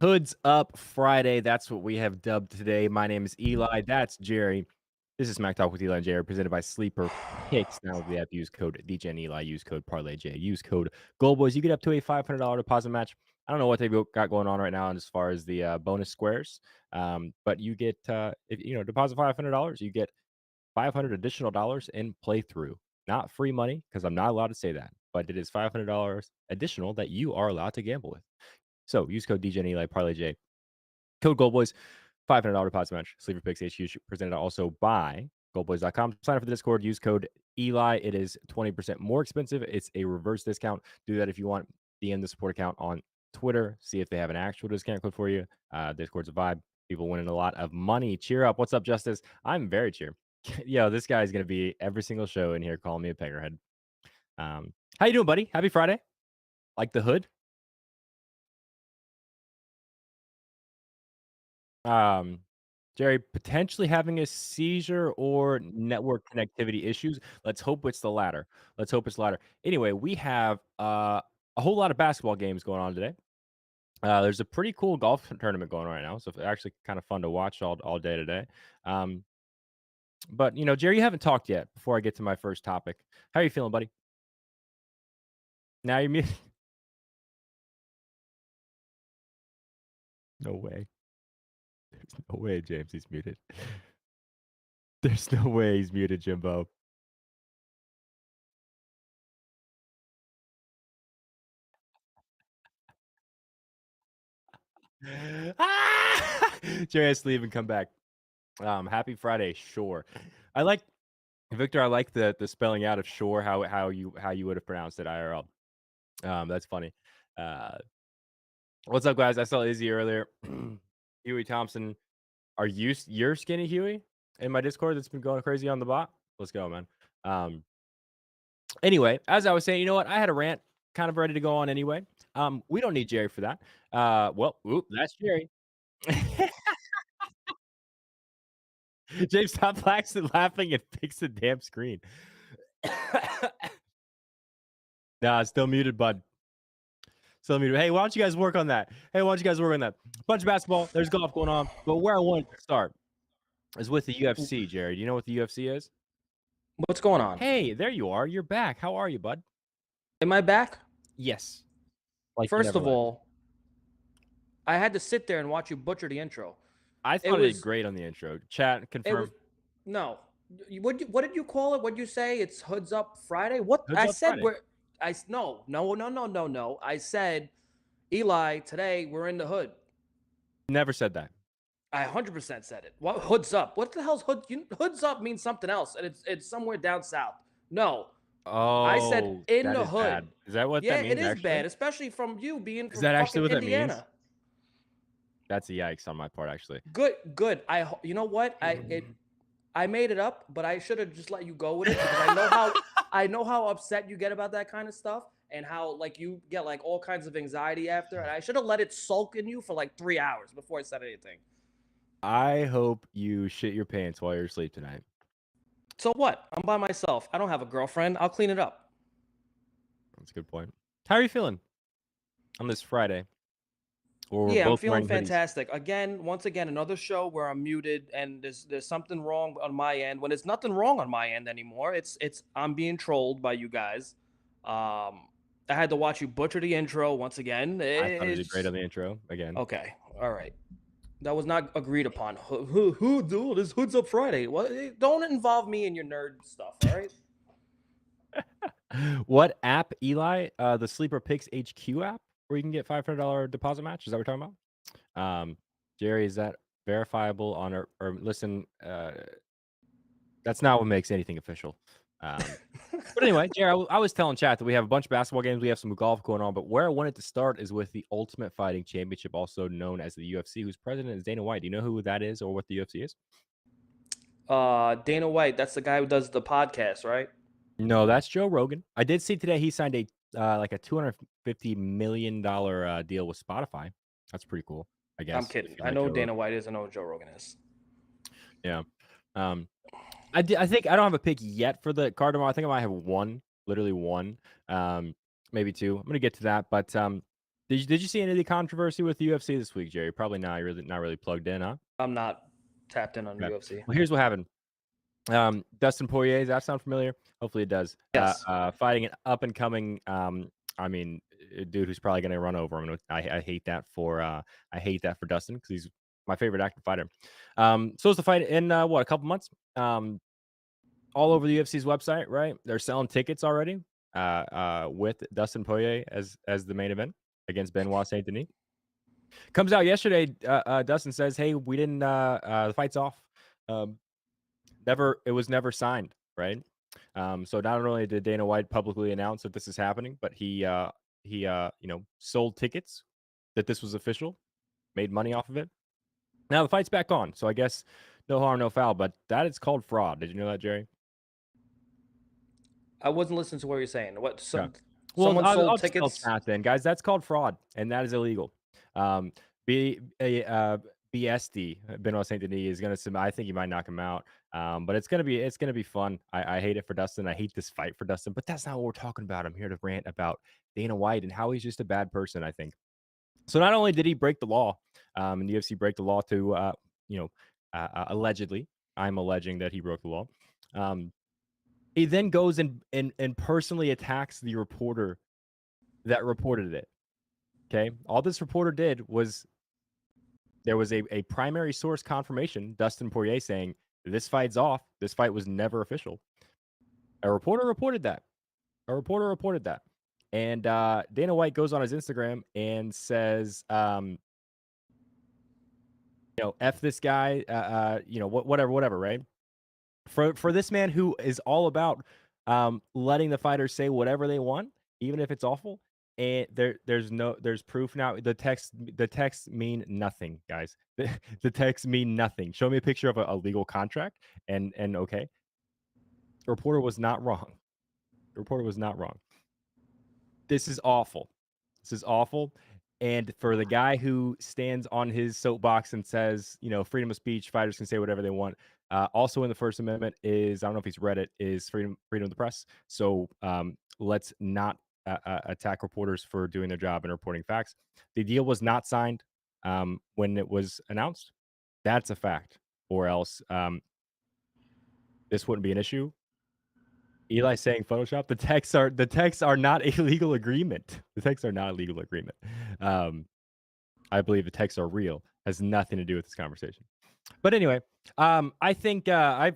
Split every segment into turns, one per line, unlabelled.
Hoods Up Friday. That's what we have dubbed today. My name is Eli. That's Jerry. This is Smack Talk with Eli and Jerry, presented by Sleeper Picks. Now, if you have use code DJ and Eli, use code ParlayJ, use code GoldBoys. You get up to a $500 deposit match. I don't know what they've got going on right now as far as the bonus squares, but you get if you deposit $500, you get 500 additional dollars in playthrough. Not free money because I'm not allowed to say that, but it is $500 additional that you are allowed to gamble with. So use code DJ and Eli ParlayJ. Code GoldBoys, $500 deposit match. Sleeper Picks HQ presented also by GoldBoys.com. Sign up for the Discord. Use code Eli. It is 20% more expensive. It's a reverse discount. Do that if you want. DM the support account on Twitter. See if they have an actual discount code for you. Discord's a vibe. People winning a lot of money. Cheer up. What's up, Justice? I'm very cheer. Yo, this guy is going to be every single show in here calling me a peckerhead. How you doing, buddy? Happy Friday. Like the hood? Jerry, potentially having a seizure or network connectivity issues. Let's hope it's the latter. Let's hope it's the latter. Anyway, we have a whole lot of basketball games going on today. There's a pretty cool golf tournament going on right now, so it's actually kind of fun to watch all day today. But Jerry, you haven't talked yet. Before I get to my first topic, how are you feeling, buddy? Now you're muted. No way. There's no way, James. He's muted. There's no way he's muted, Jimbo. Jerry has to leave and come back. Happy Friday, sure. I like Victor. I like the spelling out of sure. How you would have pronounced it IRL. That's funny. What's up, guys? I saw Izzy earlier. Huey Thompson, you're skinny Huey in my Discord that's been going crazy on the bot? Let's go, man. Anyway, as I was saying, you know what? I had a rant kind of ready to go on anyway. We don't need Jerry for that. That's Jerry. James, stop laughing and fix the damn screen. Nah, still muted, bud. Still muted. Hey, why don't you guys work on that? Bunch of basketball. There's golf going on. But where I wanted to start is with the UFC, Jerry. Do you know what the UFC is?
What's going on?
Hey, there you are. You're back. How are you, bud?
Am I back?
Yes.
First of all, I had to sit there and watch you butcher the intro.
I thought it was great on the intro. Chat, confirm.
No. What did you call it? What did you say? It's Hoods Up Friday? What?
Hoods
I
Up
said
Friday.
No. I said, Eli, today we're in the hood.
Never said that.
I 100% said it. What Hoods Up? What the hell's hood? Hoods Up means something else, and it's somewhere down south. No.
Oh,
I said in the hood.
Bad. Is that what that means?
Yeah, it is actually bad, especially from you being from
actually what
Indiana.
That means? That's a yikes on my part, actually.
Good. You know what? I made it up, but I should have just let you go with it because I know how upset you get about that kind of stuff and how you get all kinds of anxiety after. And I should have let it sulk in you for 3 hours before I said anything.
I hope you shit your pants while you're asleep tonight.
So what? I'm by myself. I don't have a girlfriend. I'll clean it up.
That's a good point. How are you feeling on this Friday?
Yeah, I'm feeling fantastic. Once again, another show where I'm muted and there's something wrong on my end. When there's nothing wrong on my end anymore, it's I'm being trolled by you guys. I had to watch you butcher the intro once again.
I thought you did great on the intro again.
Okay, all right. That was not agreed upon. Who do this Hoods Up Friday? What? Don't involve me in your nerd stuff. All right.
What app, Eli? The Sleeper Picks HQ app, where you can get $500 deposit match. Is that what we're talking about? Jerry, is that verifiable on or listen? That's not what makes anything official. But anyway, Jerry, I was telling chat that we have a bunch of basketball games. We have some golf going on, but where I wanted to start is with the Ultimate Fighting Championship, also known as the UFC, whose president is Dana White. Do you know who that is or what the UFC is?
Dana White. That's the guy who does the podcast, right?
No, that's Joe Rogan. I did see today he signed a $250 million deal with Spotify. That's pretty cool, I guess.
I'm kidding. I know Dana White is. I know Joe Rogan is.
Yeah. I think I don't have a pick yet for the card tomorrow. I think I might have one, literally one, maybe two. I'm gonna get to that, but Did you see any of the controversy with the UFC this week, Jerry? Probably not. You're really not really plugged in, huh?
I'm not tapped in on
Okay.
UFC.
Well, here's what happened. Dustin Poirier, does that sound familiar? Hopefully it does.
Yes.
Fighting an up and coming, a dude who's probably gonna run over him. I hate that for Dustin because he's my favorite active fighter. Supposed to fight in what, a couple months? All over the UFC's website, right? They're selling tickets already. With Dustin Poirier as the main event against Benoit Saint Denis. Comes out yesterday. Dustin says, "Hey, we didn't. The fight's off. Um, Never. It was never signed, right? So not only did Dana White publicly announce that this is happening, but he sold tickets that this was official, made money off of it. Now the fight's back on, so I guess no harm, no foul. But that is called fraud. Did you know that, Jerry?
I wasn't listening to what you're saying.
Yeah. Well,
Someone
I'll
sold
just spell
tickets?
chat then, guys. That's called fraud, and that is illegal. Um, B a BSD Benoit Saint Denis is gonna submit. I think he might knock him out. But it's gonna be fun. I hate it for Dustin. I hate this fight for Dustin. But that's not what we're talking about. I'm here to rant about Dana White and how he's just a bad person. I think. So not only did he break the law, and the UFC break the law to allegedly, I'm alleging that he broke the law. Um, he then goes and personally attacks the reporter that reported it. Okay. All this reporter did was there was a primary source confirmation, Dustin Poirier saying this fight's off. This fight was never official. A reporter reported that. A reporter reported that. And Dana White goes on his Instagram and says, F this guy, whatever, right? For this man who is all about letting the fighters say whatever they want, even if it's awful. And there's proof now. The texts mean nothing, guys. The texts mean nothing. Show me a picture of a legal contract, and okay, the reporter was not wrong. The reporter was not wrong. This is awful. This is awful. And for the guy who stands on his soapbox and says, freedom of speech, fighters can say whatever they want. Also in the First Amendment is, I don't know if he's read it, is freedom of the press. So let's not attack reporters for doing their job and reporting facts. The deal was not signed when it was announced. That's a fact. Or else this wouldn't be an issue. Eli saying Photoshop. The texts are not a legal agreement. The texts are not a legal agreement. Um, I believe the texts are real. Has nothing to do with this conversation. But anyway, I think Roman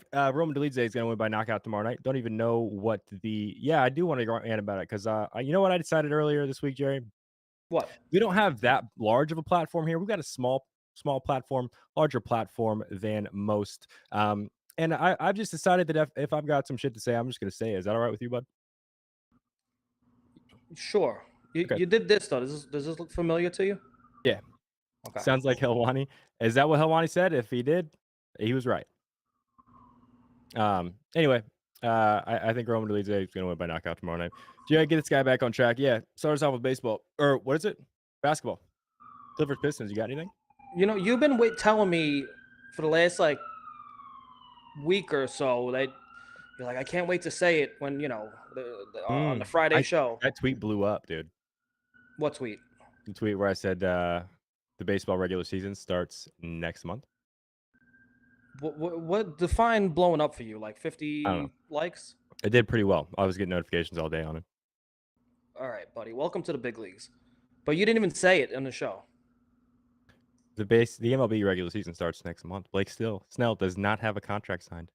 Dolidze is going to win by knockout tomorrow night. Don't even know what I do want to rant about it because you know what I decided earlier this week, Jerry.
What?
We don't have that large of a platform here. We've got a small platform, larger platform than most. And I've just decided that if I've got some shit to say, I'm just going to say it. Is that all right with you, bud?
Sure. You
Okay.
you did this though. Does this look familiar to you?
Yeah.
Okay.
Sounds like Helwani. Is that what Helwani said? If he did, he was right. Anyway, I think Roman Dolidze is going to win by knockout tomorrow night. Jerry, get this guy back on track. Yeah. Start us off with baseball. Or what is it? Basketball. Clippers Pistons. You got anything?
You've been telling me for the last like week or so that you're like, I can't wait to say it when on the
Mm,
Friday
I
show.
That tweet blew up, dude.
What tweet?
The tweet where I said the baseball regular season starts next month.
What define blowing up for you? Like
I don't know.
50 likes?
It did pretty well. I was getting notifications all day on it.
All right, buddy. Welcome to the big leagues. But you didn't even say it in the show.
The MLB regular season starts next month. Blake Snell does not have a contract signed.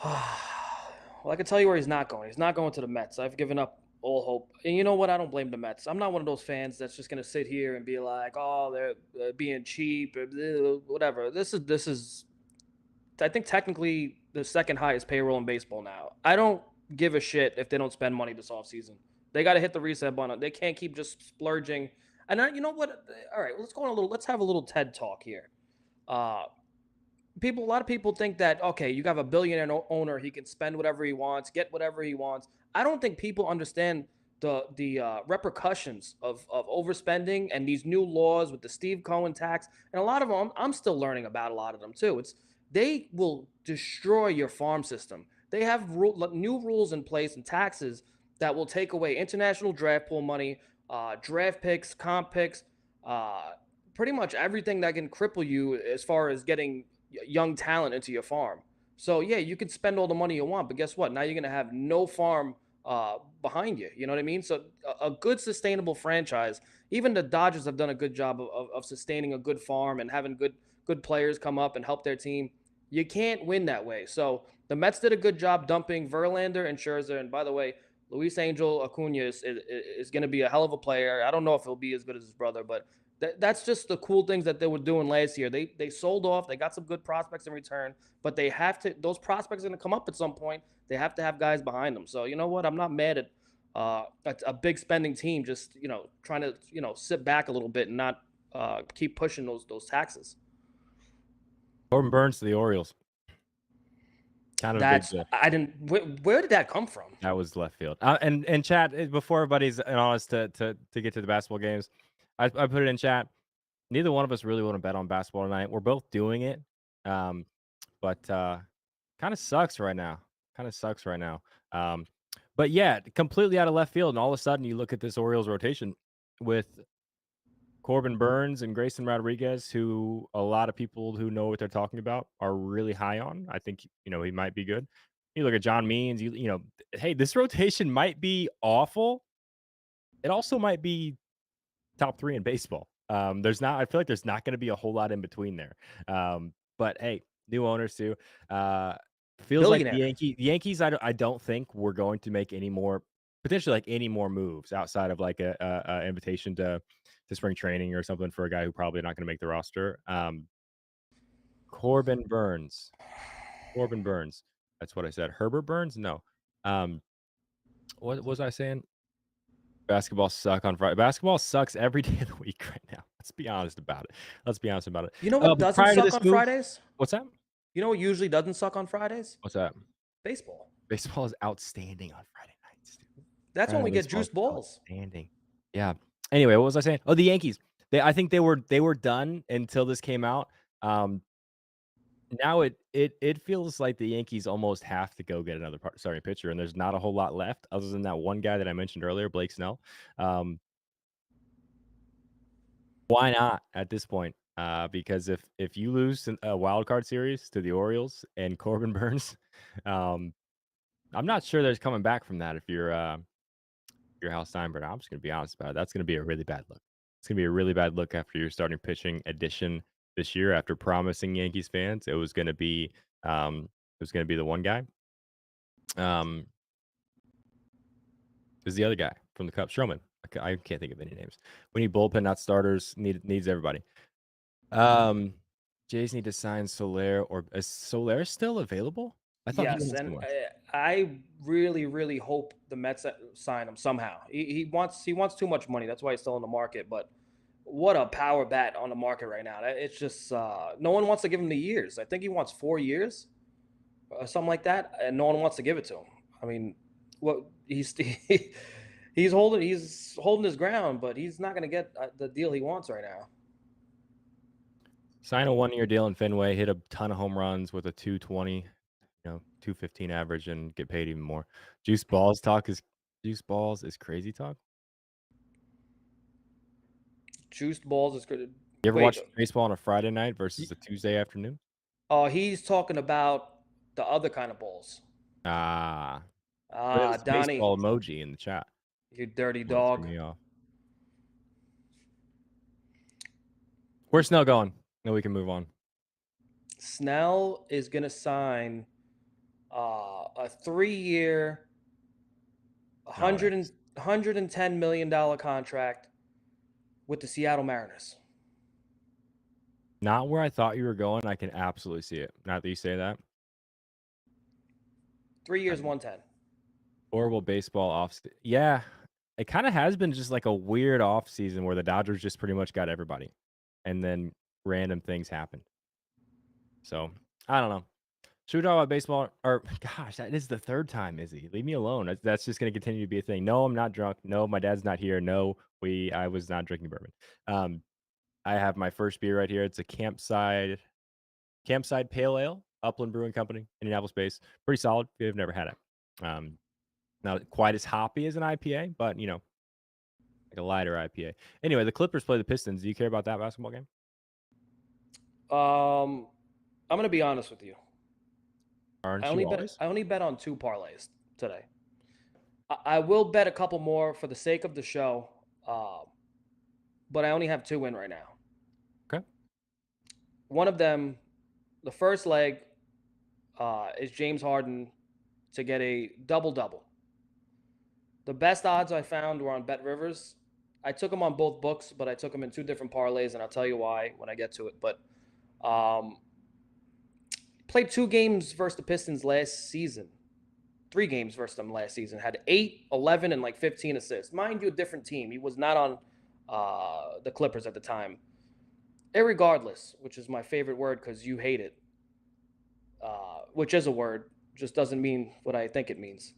Well, I can tell you where he's not going. He's not going to the Mets. I've given up all hope. And you know what? I don't blame the Mets. I'm not one of those fans that's just going to sit here and be like, "Oh, they're being cheap," or whatever. This is. I think technically the second highest payroll in baseball now. I don't give a shit if they don't spend money this offseason. They got to hit the reset button. They can't keep just splurging. And you know what? All right, let's go on a little. Let's have a little TED talk here. Uh, a lot of people think that okay, you have a billionaire owner, he can spend whatever he wants, get whatever he wants. I don't think people understand the repercussions of overspending and these new laws with the Steve Cohen tax, and a lot of them I'm still learning about a lot of them too. They will destroy your farm system. They have new rules in place and taxes that will take away international draft pool money, draft picks, comp picks, uh, pretty much everything that can cripple you as far as getting young talent into your farm. So yeah, you can spend all the money you want, but guess what? Now you're gonna have no farm behind you. You know what I mean? So a good sustainable franchise. Even the Dodgers have done a good job of sustaining a good farm and having good players come up and help their team. You can't win that way. So the Mets did a good job dumping Verlander and Scherzer. And by the way, Luis Angel Acuna is going to be a hell of a player. I don't know if he'll be as good as his brother, but that's just the cool things that they were doing last year. They sold off. They got some good prospects in return, but they have to. Those prospects are going to come up at some point. They have to have guys behind them. So you know what? I'm not mad at a big spending team. Just trying to sit back a little bit and not keep pushing those taxes.
Corbin Burns to the Orioles. Kind of a big
That's
deal.
I didn't. Where did that come from?
That was left field. And chat, before everybody's in on us to get to the basketball games, I put it in chat. Neither one of us really want to bet on basketball tonight. We're both doing it, um, but kind of sucks right now. Kind of sucks right now. Um, but yeah, completely out of left field, and all of a sudden you look at this Orioles rotation with Corbin Burns and Grayson Rodriguez, who a lot of people who know what they're talking about are really high on. I think he might be good. You look at John Means. Hey, this rotation might be awful. It also might be top 3 in baseball. I feel like there's not gonna be a whole lot in between there. But hey, new owners too. Uh, Feels like
Billionaire.
The Yankees, I don't think we're going to make any more potentially, like, any more moves outside of, like, a invitation to spring training or something for a guy who probably not gonna make the roster. Corbin Burns. Corbin Burns. That's what I said. Herbert Burns? No. Um, what was I saying? Basketball suck on Friday. Basketball sucks every day of the week right now. Let's be honest about it. Let's be honest about it.
You know what
But
doesn't
prior to
suck
this
on
move,
Fridays?
what's that?
You know what usually doesn't suck on Fridays?
What's that?
Baseball.
Baseball is outstanding on Friday nights, dude.
That's
Friday
when
night
we get
baseball is
juiced balls.
outstanding. Yeah. Anyway, what was I saying? Oh, the Yankees. I think they were done until this came out. Um, Now it feels like the Yankees almost have to go get another starting pitcher, and there's not a whole lot left other than that one guy that I mentioned earlier, Blake Snell. Um, Why not at this point? Because if you lose a wild card series to the Orioles and Corbin Burns, um, I'm not sure there's coming back from that if you're Hal Steinbrenner. I'm just gonna be honest about it. That's gonna be a really bad look. It's gonna be a really bad look after your starting pitching addition this year. After promising Yankees fans it was gonna be the one guy. Um, is the other guy from the Cubs, Stroman. I can't think of any names. We need bullpen, not starters. Needs everybody. Um, Jays need to sign Soler, or is Soler still available? I thought he
Yes,
was
and
somewhere.
I really, really hope the Mets sign him somehow. He wants too much money. That's why he's still in the market. But what a power bat on the market right now. It's just no one wants to give him the years. I think he wants 4 years or something like that, and no one wants to give it to him. I mean, what he's holding his ground, but he's not going to get the deal he wants right now.
Sign a 1-year deal in Fenway, hit a ton of home runs with a 220, 215 average, and get paid even more. Juice balls is crazy talk.
Juiced balls is good.
You ever
Wait,
watch baseball on a Friday night versus a Tuesday afternoon?
he's talking about the other kind of balls.
Ah, but it
Ah,
was a
Donnie,
baseball emoji in the chat.
you dirty
Well, it threw
dog.
me off. Where's Snell going? No, we can move on.
Snell is going to sign a 3-year,
No,
110 million dollar contract with the Seattle Mariners.
not where I thought you were going. I can absolutely see it. Now that you say that.
3 years, 110.
Horrible baseball Yeah, it kind of has been just like a weird off season where the Dodgers just pretty much got everybody, and then random things happened. So I don't know. Should we talk about baseball? Or gosh, that is the third time, Izzy. Leave me alone. That's just going to continue to be a thing. No, I'm not drunk. No, my dad's not here. No, I was not drinking bourbon. Um, I have my first beer right here. It's a campside pale ale, Upland Brewing Company, Indianapolis based. Pretty solid. If you've never had it. Not quite as hoppy as an IPA, but I a lighter IPA. Anyway, the Clippers play the Pistons. Do you care about that basketball game?
I'm gonna be honest with you.
Aren't you always?
I only bet on 2 parlays today. I will bet a couple more for the sake of the show, but I only have 2 in right now.
Okay.
One of them, the first leg, is James Harden to get a double double. The best odds I found were on Bet Rivers. I took them on both books, but I took them in 2 different parlays, and I'll tell you why when I get to it. But um, played 2 games versus the Pistons last season. 3 games versus them last season. Had 8, 11, and like 15 assists. Mind you, a different team. He was not on the Clippers at the time. Irregardless, which is my favorite word because you hate it, which is a word, just doesn't mean what I think it means.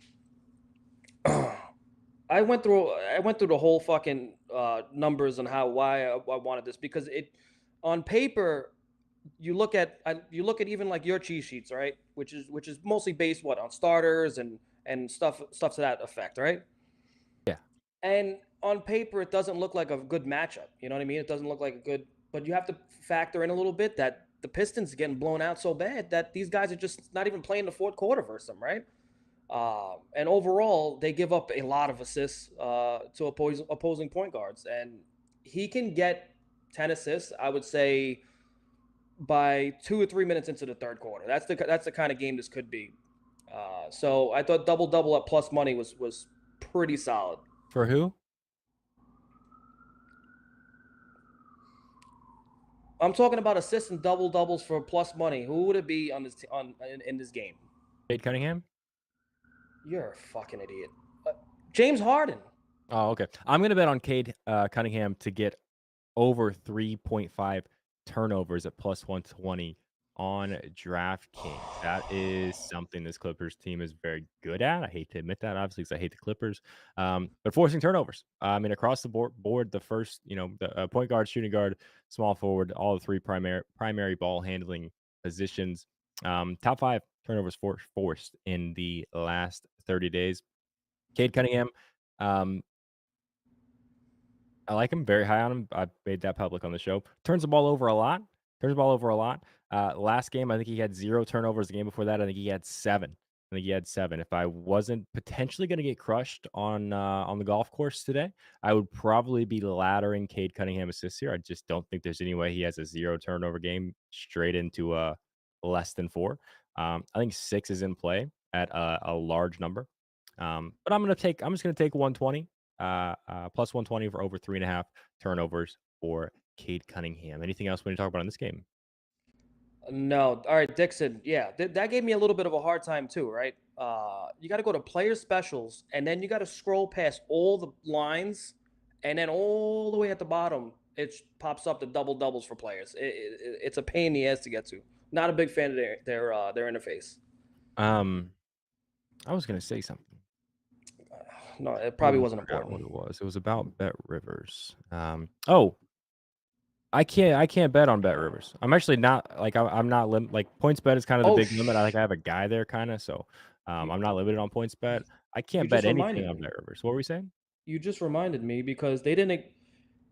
I went through the whole fucking numbers on why I wanted this because it on paper you look at even like your cheat sheets, right? Which is mostly based on starters and stuff to that effect, right?
Yeah.
And on paper it doesn't look like a good matchup. You know what I mean? It doesn't look like a good, but you have to factor in a little bit that the Pistons are getting blown out so bad that these guys are just not even playing the fourth quarter versus them, right? And overall, they give up a lot of assists to opposing point guards, and he can get 10 assists, I would say, by 2 or 3 minutes into the third quarter. That's the kind of game this could be. So I thought double double at plus money was pretty solid.
For who?
I'm talking about assists and double doubles for plus money. Who would it be on this in this game?
Cade Cunningham?
You're a fucking idiot. James Harden.
Oh, okay. I'm gonna bet on Cade Cunningham to get over 3.5 turnovers at plus 120 on DraftKings. That is something this Clippers team is very good at. I hate to admit that, obviously, because I hate the Clippers. But forcing turnovers. I mean, across the board, the first, the point guard, shooting guard, small forward, all the 3 primary ball handling positions. Top 5 turnovers forced in the last 30 days. Cade Cunningham. Um, I like him, very high on him. I made that public on the show. Turns the ball over a lot. Turns the ball over a lot. Last game, I think he had 0 turnovers. The game before that, I think he had 7. I think he had 7. If I wasn't potentially gonna get crushed on the golf course today, I would probably be laddering Cade Cunningham assists here. I just don't think there's any way he has a 0 turnover game straight into a less than 4. I think 6 is in play at a large number. But I'm just gonna take 120 plus 120 for over 3.5 turnovers for Cade Cunningham. Anything else when you talk about in this game?
No. All right, Dixon. Yeah, that gave me a little bit of a hard time too, right? You got to go to player specials, and then you got to scroll past all the lines, and then all the way at the bottom, it pops up the double doubles for players. It's a pain in the ass to get to. Not a big fan of their interface.
Um, I was gonna say something.
No, it probably
Totally
wasn't
forgot what
important.
it was. It was about Bet Rivers. Oh, I can't bet on Bet Rivers. I'm actually not like I'm not like points bet is kind of the
Oh,
big limit. I have a guy there kind of, so
you,
I'm not limited on points bet. I
you
can't bet
just
anything
reminded
on
me.
Bet Rivers. What were we saying?
You just reminded me because they didn't.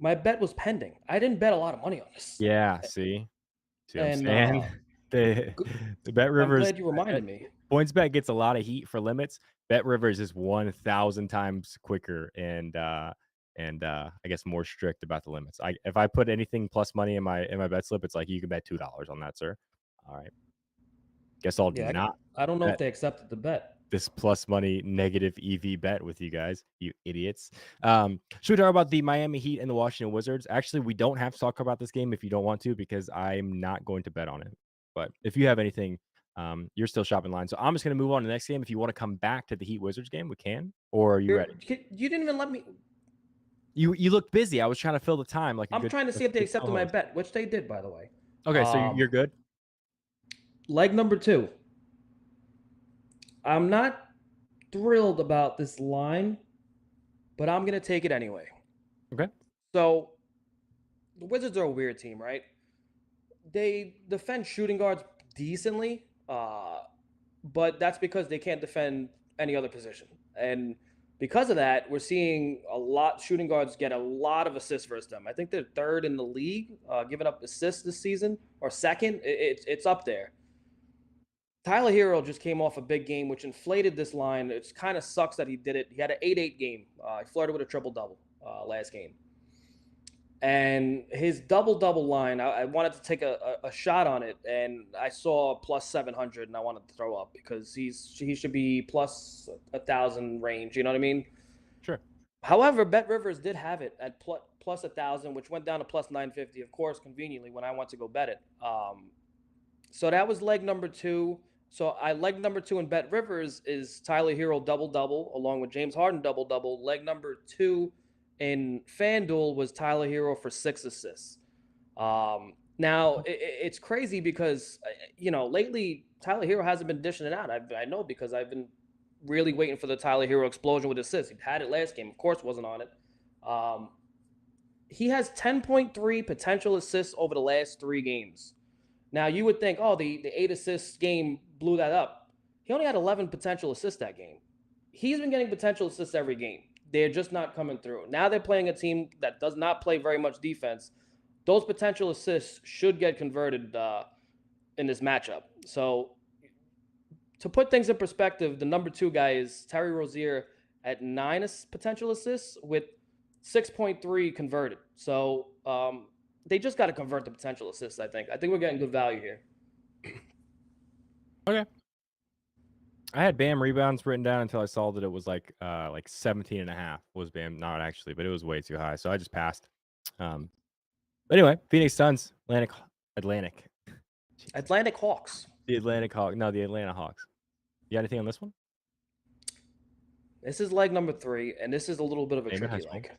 My bet was pending. I didn't bet a lot of money on this,
Yeah, see what I'm
and
saying? The
g-
the Bet
I'm
Rivers
glad you reminded me.
PointsBet gets a lot of heat for limits. Bet Rivers is 1,000 times quicker and I guess more strict about the limits. If I put anything plus money in my bet slip, it's like you can bet $2 on that, sir. All right. Guess I'll
Yeah,
not
I don't know if
bet
they accepted the bet.
this plus money negative EV bet with you guys, you idiots. Should we talk about the Miami Heat and the Washington Wizards? Actually, we don't have to talk about this game if you don't want to, because I'm not going to bet on it. But if you have anything, you're still shopping line. So I'm just going to move on to the next game. If you want to come back to the Heat Wizards game, we can. Or are you ready?
You didn't even let me.
You looked busy. I was trying to fill the time like
I'm trying to see if they
good
accepted my
co-host.
bet, which they did, by the way.
Okay, so you're good.
Leg number 2. I'm not thrilled about this line, but I'm gonna take it anyway.
Okay.
So the Wizards are a weird team, right? They defend shooting guards decently, but that's because they can't defend any other position. And Because of that, we're seeing a lot shooting guards get a lot of assists versus them. I think they're third in the league, giving up assists this season, or second. It's up there. Tyler Hero just came off a big game, which inflated this line. It kind of sucks that he did it. He had an 8-8 game. He flirted with a triple double last game. And his double double line, I wanted to take a shot on it, and I saw plus 700, and I wanted to throw up because he should be plus 1,000 range. You know what I mean?
Sure.
However, Bet Rivers did have it at plus 1,000, which went down to plus 950. Of course, conveniently when I went to go bet it. So that was leg number two. So leg number two in Bet Rivers is Tyler Hero double double along with James Harden double double. Leg number two in FanDuel was Tyler Hero for 6 assists. Now it's crazy because lately Tyler Hero hasn't been dishing it out. I know because I've been really waiting for the Tyler Hero explosion with assists. He had it last game, of course, wasn't on it. He has 10.3 potential assists over the last 3 games. Now you would think, oh, the 8 assists game blew that up. He only had 11 potential assists that game. He's been getting potential assists every game. They're just not coming through. Now they're playing a team that does not play very much defense. Those potential assists should get converted in this matchup. So to put things in perspective, the number 2 guy is Terry Rozier at 9 potential assists with 6.3 converted. So they just got to convert the potential assists, I think. I think we're getting good value here.
Okay. I had Bam rebounds written down until I saw that it was like 17 and a half was Bam. Not actually, but it was way too high. So I just passed. But anyway, Phoenix Suns, Atlantic.
Atlantic Hawks.
The Atlanta Hawks. You got anything on this one?
This is leg number 3, and this is a little bit of a
Name it,
tricky
high
leg.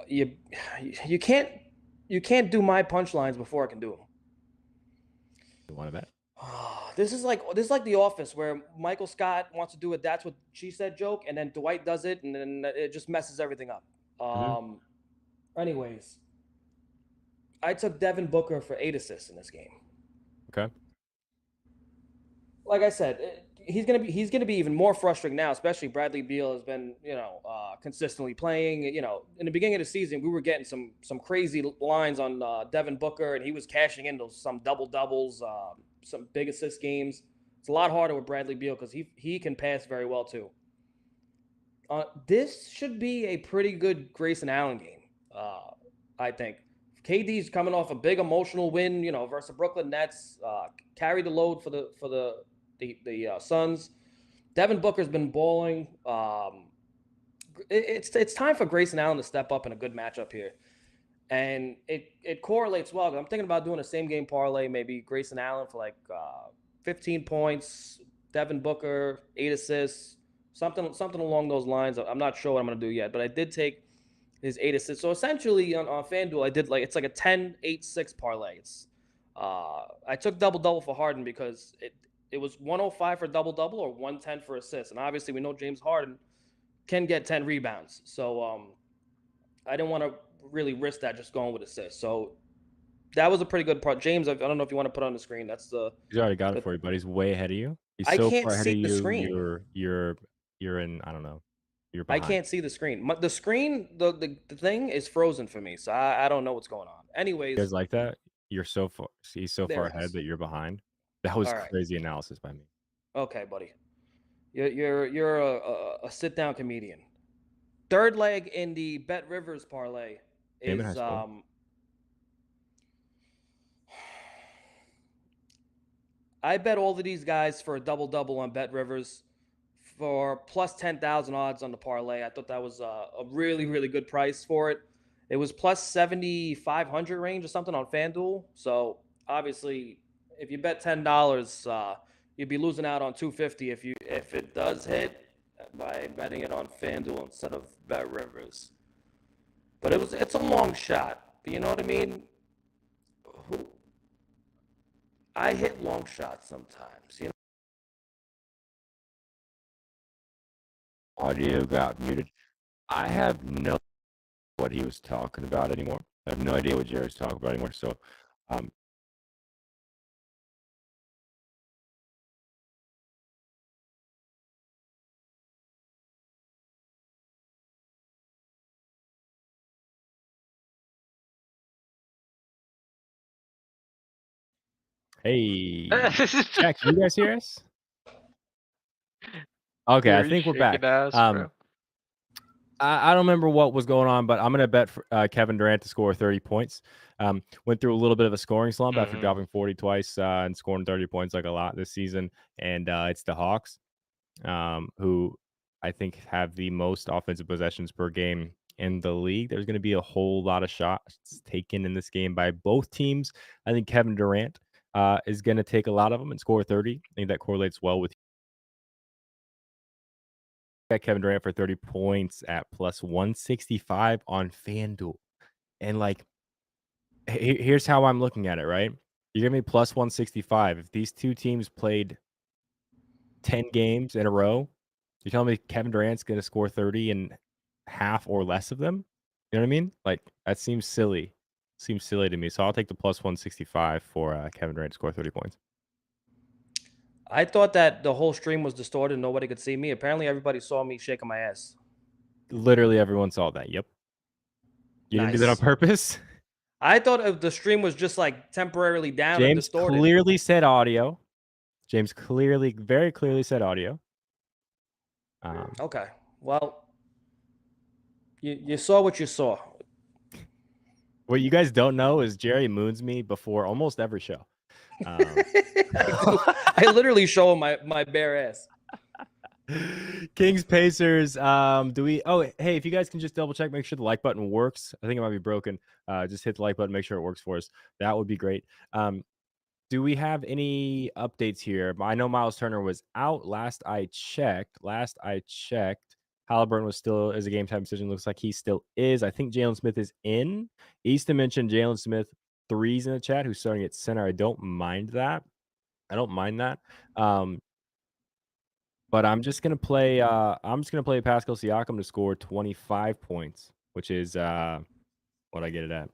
You can't do my punchlines before I can do them.
You want to bet?
This is like The Office, where Michael Scott wants to do a "that's what she said" joke, and then Dwight does it, and then it just messes everything up. Anyways, I took Devin Booker for 8 assists in this game.
Okay.
Like I said, he's gonna be even more frustrating now, especially Bradley Beal has been consistently playing. In the beginning of the season, we were getting some crazy lines on Devin Booker, and he was cashing in some double doubles, some big assist games. It's a lot harder with Bradley Beal because he can pass very well too. This should be a pretty good Grayson Allen game, I think. KD's coming off a big emotional win, versus the Brooklyn Nets. Carried the load for the Suns. Devin Booker's been balling. It's time for Grayson Allen to step up in a good matchup here, and it correlates well. I'm thinking about doing a same game parlay, maybe Grayson Allen for like 15 points, Devin Booker 8 assists, something along those lines. I'm not sure what I'm gonna do yet, but I did take his 8 assists. So essentially on FanDuel, I did it's like a 10-8-6 parlay. It's I took double for Harden because it was 105 for double or 110 for assists, and obviously we know James Harden can get 10 rebounds. So I didn't want to really risk that just going with assists. So that was a pretty good part. James, I don't know if you want to put it on the screen. That's
He's already got it for you, but he's way ahead of you. He's
I
so
can't
far ahead
see
of
the
you.
screen.
You're in. I don't know. You're
I
behind.
can't see the screen. The screen, the thing is frozen for me, so I don't know what's going on. Anyways,
You guys like that? You're so far. He's so
there
far
it
ahead
is.
that you're behind. That was
All right.
crazy analysis by me.
Okay, buddy. You're a sit down comedian. Third leg in the Bet Rivers parlay
Damon
is
High School.
I bet all of these guys for a double on Bet Rivers for plus 10,000 odds on the parlay. I thought that was a really, really good price for it. It was plus 7,500 range or something on FanDuel. So obviously, if you bet $10, you'd be losing out on 250 if it does hit by betting it on FanDuel instead of Bet Rivers. But it's a long shot. You know what I mean? I hit long shots sometimes.
Audio got muted. I have no what he was talking about anymore. I have no idea what Jerry's talking about anymore. So Hey, Jack, can you guys hear us? Okay, I
You're
think we're back.
shaking ass, bro.
I don't remember what was going on, but I'm gonna bet for, Kevin Durant to score 30 points. Went through a little bit of a scoring slump after
Mhm.
dropping 40 twice and scoring 30 points like a lot this season. And it's the Hawks, who I think have the most offensive possessions per game in the league. There's going to be a whole lot of shots taken in this game by both teams. I think Kevin Durant is going to take a lot of them and score 30. I think that correlates well with Kevin Durant for 30 points at plus 165 on FanDuel. And like, here's how I'm looking at it, right? You're giving me plus 165. If these two teams played 10 games in a row, you're telling me Kevin Durant's going to score 30 in half or less of them? You know what I mean? Like, that seems silly. Seems silly to me. So I'll take the plus 165 for Kevin Durant to score 30 points.
I thought that the whole stream was distorted. Nobody could see me. Apparently, everybody saw me shaking my ass.
Literally everyone saw that. Yep. You didn't do that on
Nice.
purpose?
I thought if the stream was just like temporarily down and
James
distorted.
clearly said audio. James clearly, very clearly said audio.
Okay. Well, you saw what you saw.
What you guys don't know is Jerry moons me before almost every show.
I do. I literally show him my bare ass.
Kings Pacers. Do we? Oh, hey, if you guys can just double check, make sure the like button works. I think it might be broken. Just hit the like button, make sure it works for us. That would be great. Do we have any updates here? I know Miles Turner was out last I checked. Halliburton was still as a game time decision. Looks like he still is. I think Jalen Smith is in. Easton mentioned Jalen Smith threes in the chat, who's starting at center. I don't mind that. But I'm just gonna play. Pascal Siakam to score 25 points, which is what I get it at.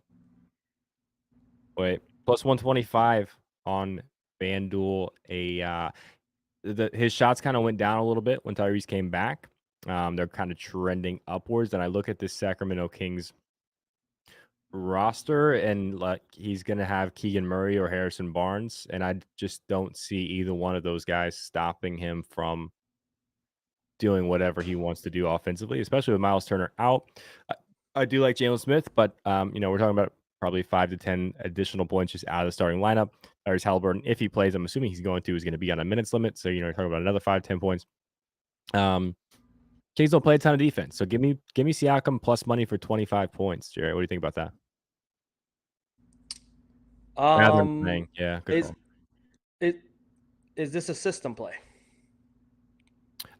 Wait, plus 125 on FanDuel. His shots kind of went down a little bit when Tyrese came back. They're kind of trending upwards. And I look at this Sacramento Kings roster, and like he's gonna have Keegan Murray or Harrison Barnes, and I just don't see either one of those guys stopping him from doing whatever he wants to do offensively, especially with Miles Turner out. I do like Jalen Smith, but we're talking about probably 5 to 10 additional points just out of the starting lineup. There's Halliburton, if he plays, I'm assuming he's going to be on a minutes limit. So you're talking about another 5-10 points. Kings don't play a ton of defense, so give me Siakam plus money for 25 points. Jared, what do you think about that? Rather than playing, yeah, good call.
Is this a system play?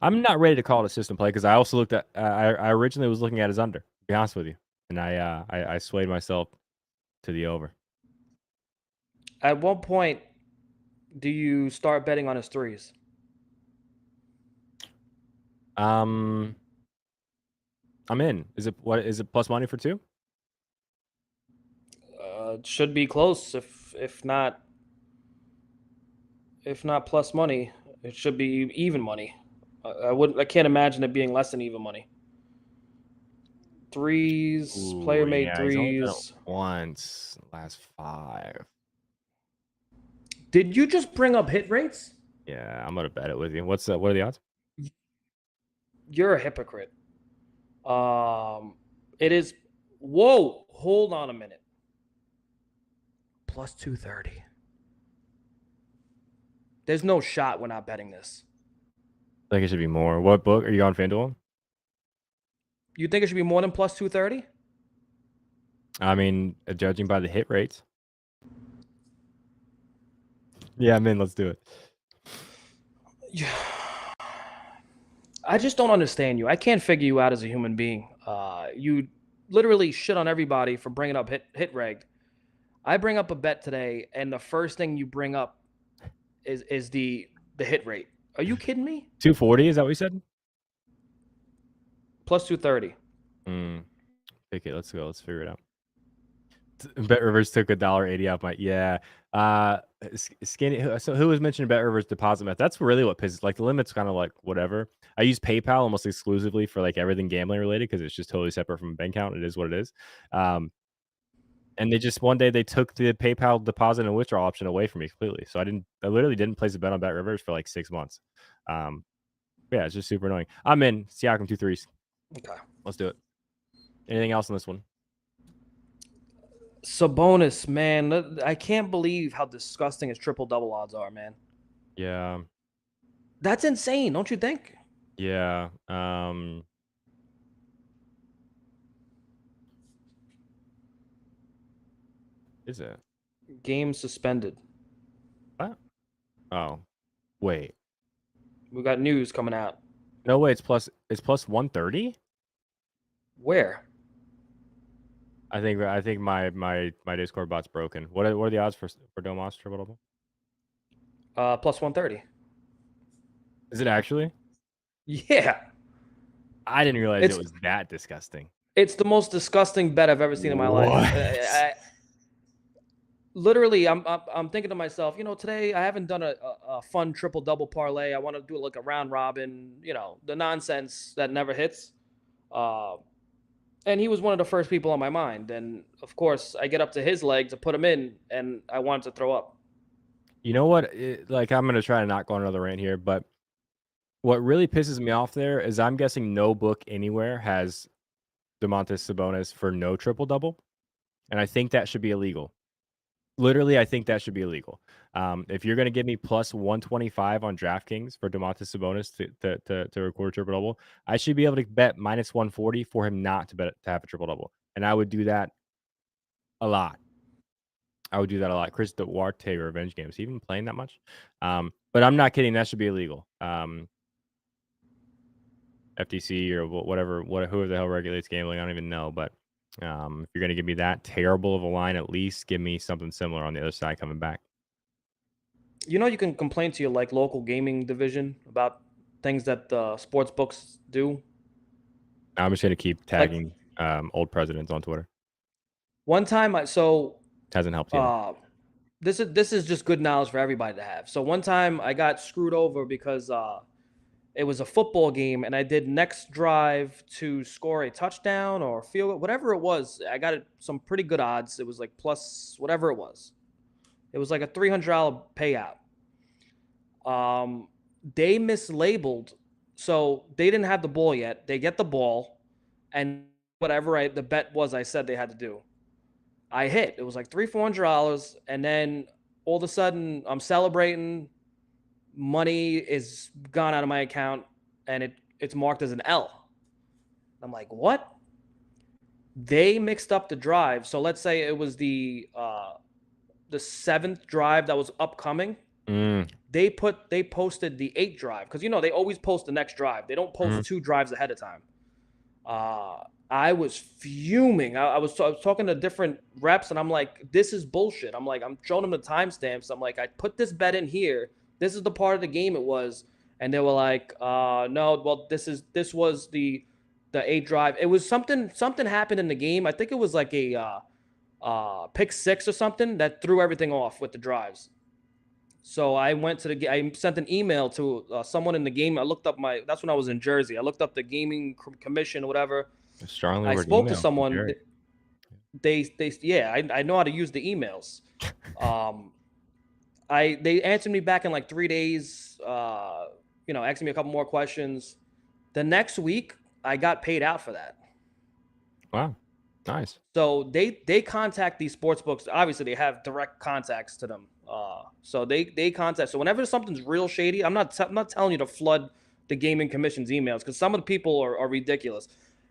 I'm not ready to call it a system play because I also looked at. I originally was looking at his under. To be honest with you, and I swayed myself to the over.
At what point do you start betting on his threes?
I'm in. Is it plus money for 2?
Should be close. If not plus money, it should be even money. I can't imagine it being less than even money. Threes, player made
Yeah, he's only done it
threes.
once last 5.
Did you just bring up hit rates?
Yeah, I'm gonna bet it with you. What are the odds?
You're a hypocrite. It is. Whoa, hold on a minute. Plus 230. There's no shot we're not betting this.
I think it should be more. What book are you on FanDuel?
You think it should be more than plus 230?
I mean, judging by the hit rates. Yeah, I'm in. Let's do it.
Yeah. I just don't understand you. I can't figure you out as a human being. You literally shit on everybody for bringing up hit reg. I bring up a bet today, and the first thing you bring up is the hit rate. Are you kidding me?
240, is that what you said?
Plus 230.
Okay, let's go. Let's figure it out. Bet Rivers took $1.80 off my skinny. So who was mentioning Bet Rivers deposit method? That's really what pisses. Like the limit's kind of like whatever. I use PayPal almost exclusively for like everything gambling related because it's just totally separate from a bank account. It is what it is. And they just one day they took the PayPal deposit and withdrawal option away from me completely. So I literally didn't place a bet on Bet Rivers for like 6 months. Um, yeah, it's just super annoying. I'm in. Siakam 2 threes.
Okay.
Let's do it. Anything else on this one?
Sabonis, man, I can't believe how disgusting his triple double odds are, man.
Yeah.
That's insane, don't you think?
Yeah. Is it?
Game suspended.
What? Oh, wait.
We got news coming out.
No way, it's plus 130?
Where?
I think my Discord bot's broken. What are the odds for Domas triple double?
Plus 130.
Is it actually?
Yeah.
I didn't realize it
It's
was that disgusting.
it's the most disgusting bet I've ever seen in my life.
What?
Literally, I'm thinking to myself, today I haven't done a fun triple double parlay. I want to do like a round robin, the nonsense that never hits. Uh, and he was one of the first people on my mind. And of course, I get up to his leg to put him in, and I wanted to throw up.
You know what? Like I'm gonna try to not go on another rant here, but what really pisses me off there is I'm guessing no book anywhere has Domantas Sabonis for no triple double, and I think that should be illegal. Literally, I think that should be illegal. If you're going to give me plus 125 on DraftKings for Domantas Sabonis to record a triple double, I should be able to bet minus 140 for him not to have a triple double, and I would do that a lot. I would do that a lot. Chris Duarte revenge games, he even playing that much? But I'm not kidding. That should be illegal. FTC or whatever, whoever the hell regulates gambling, I don't even know. But if you're going to give me that terrible of a line, at least give me something similar on the other side coming back.
You can complain to your like local gaming division about things that the sports books do.
I'm just going to keep
Like
tagging old presidents on Twitter.
one time,
Hasn't helped either.
This is just good knowledge for everybody to have. So one time I got screwed over because it was a football game and I did next drive to score a touchdown or field goal, whatever it was. I got some pretty good odds. It was like plus whatever it was. It was like a $300 payout. They mislabeled, so they didn't have the ball yet. They get the ball, and whatever the bet was, I said they had to do. I hit. It was like $300-$400, and then all of a sudden I'm celebrating. Money is gone out of my account, and it's marked as an L. I'm like, what? They mixed up the drive. So let's say it was the seventh drive that was upcoming. They posted the 8th drive because they always post the next drive. They don't post 2 drives ahead of time. I was fuming. I was talking to different reps, and I'm like, this is bullshit. I'm like, I'm showing them the timestamps. I'm like, I put this bet in here. This is the part of the game it was, and they were like, no, well, this was the 8th drive. It was something happened in the game. I think it was like a pick 6 or something that threw everything off with the drives. So I went to I sent an email to someone in the game. I looked up that's when I was in Jersey. I looked up the gaming commission or whatever.
Strongly
I
worded
spoke to
email.
someone. I know how to use the emails. They answered me back in like 3 days. Asking me a couple more questions. The next week, I got paid out for that.
Wow, nice.
So they contact these sports books. Obviously, they have direct contacts to them. So they contact. So whenever something's real shady, I'm not telling you to flood the gaming commission's emails because some of the people are ridiculous.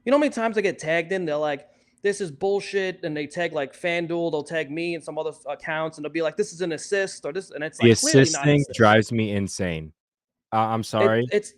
You know how many times I get tagged in? They're like, this is bullshit, and they tag like FanDuel. They'll tag me and some other accounts, and they'll be like, this is an assist or this, and it's
The
like clearly
assist
not an
thing
assist.
drives me insane. I'm sorry.
It's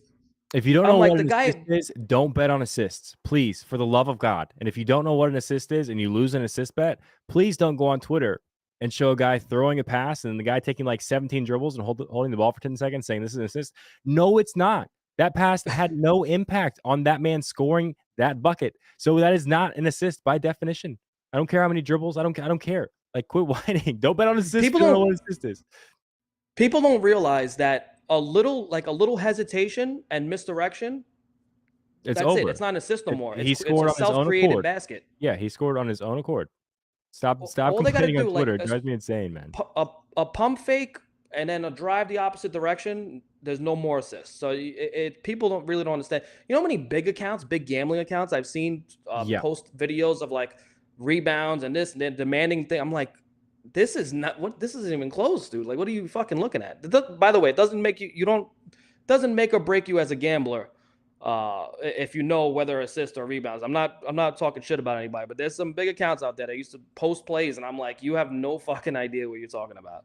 If you don't
I'm
know
like
what
the
an assist
guy.
is, don't bet on assists, please, for the love of God. And if you don't know what an assist is and you lose an assist bet, please don't go on Twitter and show a guy throwing a pass and the guy taking like 17 dribbles and holding the ball for 10 seconds saying this is an assist. No, it's not. That pass had no impact on that man scoring that bucket. So that is not an assist by definition. I don't care how many dribbles. I don't care. Like, quit whining. Don't bet on assists. People don't know what an assist is.
People don't realize that a little hesitation and misdirection.
It's
that's
over.
it. It's not an assist no more.
He
It's
scored
a
on his own
self-created
accord.
basket.
Yeah, he scored on his own accord. Stop
All they got to
complaining on
do, like
Twitter. It drives me insane, man.
a pump fake and then a drive the opposite direction, there's no more assists. So people don't understand. You know how many big accounts, big gambling accounts I've seen
Yeah.
post videos of like rebounds and this and then demanding thing. I'm like, this is not what this isn't even close, dude. Like, what are you fucking looking at? By the way, it doesn't make you don't doesn't make or break you as a gambler. If you know whether assists or rebounds, I'm not talking shit about anybody, but there's some big accounts out there that used to post plays, and I'm like, you have no fucking idea what you're talking about.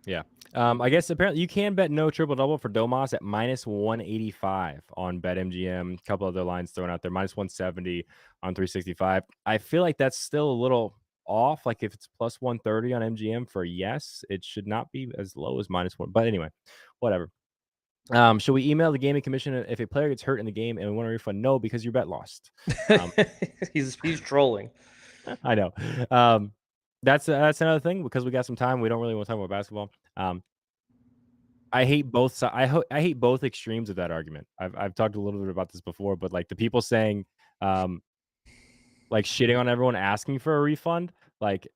Yeah. I guess apparently you can bet no triple double for Domas at -185 on BetMGM. A couple other lines thrown out there, -170 on 365. I feel like that's still a little off. Like if it's +130 on MGM for yes, it should not be as low as -1. But anyway, whatever. Should we email the gaming commission if a player gets hurt in the game and we want a refund? No, because your bet lost. Um,
He's trolling.
I know. That's another thing because we got some time. We don't really want to talk about basketball. I hate both si I hate both extremes of that argument. I've talked a little bit about this before, but, like, the people saying, um, like, shitting on everyone asking for a refund, like,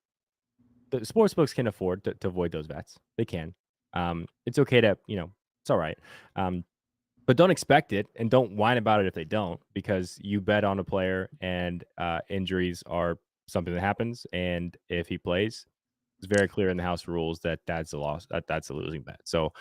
the sportsbooks can afford to avoid those bets. They can. It's okay to, it's alright. Um, but don't expect it and don't whine about it if they don't because you bet on a player and, injuries are something that happens, and if he plays, it's very clear in the house rules that that's a loss. That's a losing bet. So,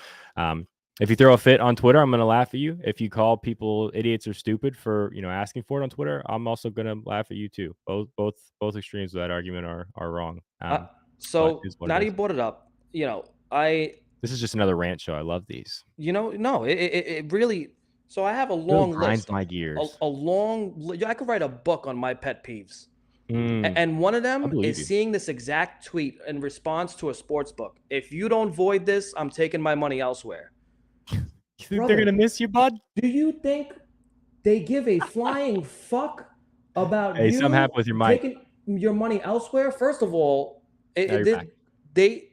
if you throw a fit on Twitter, I'm going to laugh at you. If you call people idiots or stupid for asking for it on Twitter, I'm also going to laugh at you too. Both extremes of that argument are wrong.
Uh,
But
so
it's what it
now that
is.
you brought it up, I
This is just another rant show. I love these.
no, it really. So I have a
Really
long
grinds
list,
my gears.
I could write a book on my pet peeves.
Mm,
And one of
I
them
believe
is
you.
seeing this exact tweet in response to a sports book. If you don't void this, I'm taking my money elsewhere.
You think they're
Brother,
gonna miss you, bud?
do you think they give a flying fuck about
Hey, something
you
happened with your mic.
taking your money elsewhere? First of all,
Now you're back.
they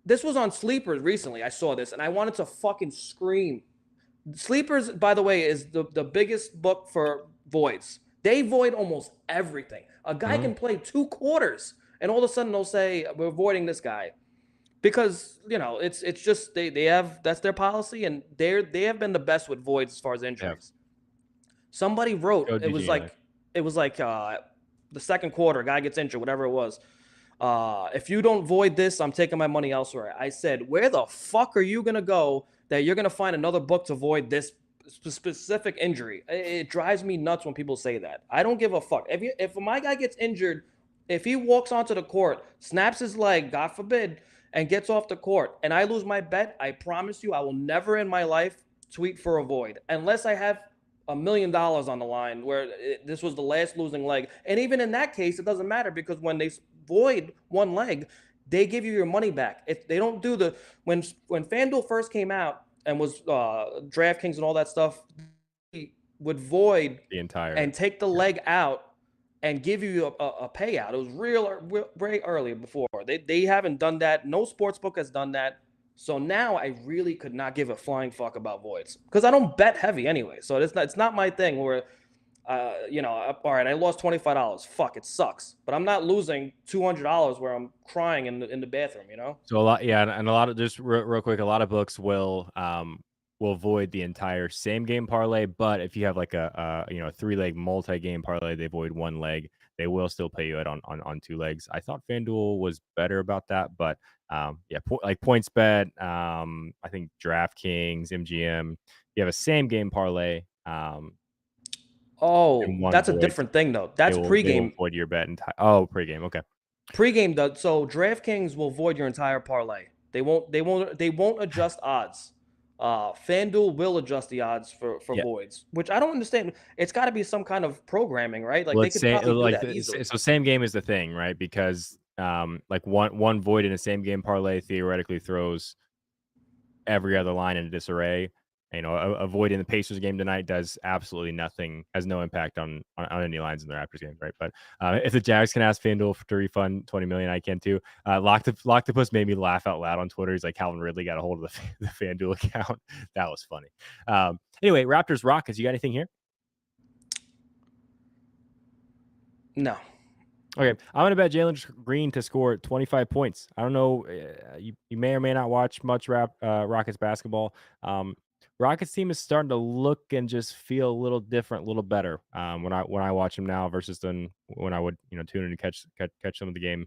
this was on Sleepers recently. I saw this and I wanted to fucking scream. Sleepers, by the way, is the biggest book for voids. They void almost everything. A guy
Mhm.
can play 2 quarters, and all of a sudden they'll say we're voiding this guy because it's just they have that's their policy, and they have been the best with voids as far as
Yeah.
injuries. Somebody wrote
Go DJ Eli.
it was like the second quarter, guy gets injured, whatever it was. If you don't void this, I'm taking my money elsewhere. I said, where the fuck are you gonna go that you're gonna find another book to void this specific injury? It drives me nuts when people say that. I don't give a fuck. If my guy gets injured, if he walks onto the court, snaps his leg, God forbid, and gets off the court, and I lose my bet, I promise you, I will never in my life tweet for a void unless I have $1 million on the line where this was the last losing leg. And even in that case, it doesn't matter because when they void one leg, they give you your money back. If they don't do when FanDuel first came out and was DraftKings and all that stuff, would void
The entire
and take the leg out and give you a payout. It was real very early before. They haven't done that. No sports book has done that. So now I really could not give a flying fuck about voids because I don't bet heavy anyway. So it's not my thing where all right, I lost $25. Fuck, it sucks. But I'm not losing $200 where I'm crying in the bathroom.
So a lot, yeah, and a lot of just real quick, a lot of books will void the entire same game parlay, but if you have like a 3-leg multi-game parlay, they void one leg. They will still pay you out on 2 legs. I thought FanDuel was better about that, but yeah, like PointsBet, I think DraftKings, MGM, you have a same game parlay,
Oh,
and one
that's a
voids,
different thing though.
they
That's
will
pregame.
void your bet entire. Oh, pregame, okay.
Pregame does so. DraftKings will void your entire parlay. They won't adjust odds. FanDuel will adjust the odds for
Yeah.
voids, which I don't understand. It's got to be some kind of programming, right? Like they
Let's
could
say
probably do
like
that easily.
so same game is the thing, right? Because like one void in a same game parlay theoretically throws every other line into disarray. A void in the Pacers game tonight does absolutely nothing, has no impact on any lines in the Raptors game, right? But if the Jags can ask FanDuel to refund 20 million, I can too. Locktopus made me laugh out loud on Twitter. He's like, Calvin Ridley got a hold of the FanDuel account. That was funny. Anyway, Raptors Rockets. You got anything here?
No,
Okay, I'm gonna bet Jalen Green to score 25 points. I don't know. You may or may not watch much Rockets basketball. Um, Rockets team is starting to look and just feel a little different, a little better when I watch them now versus then when I would tune in and catch some of the game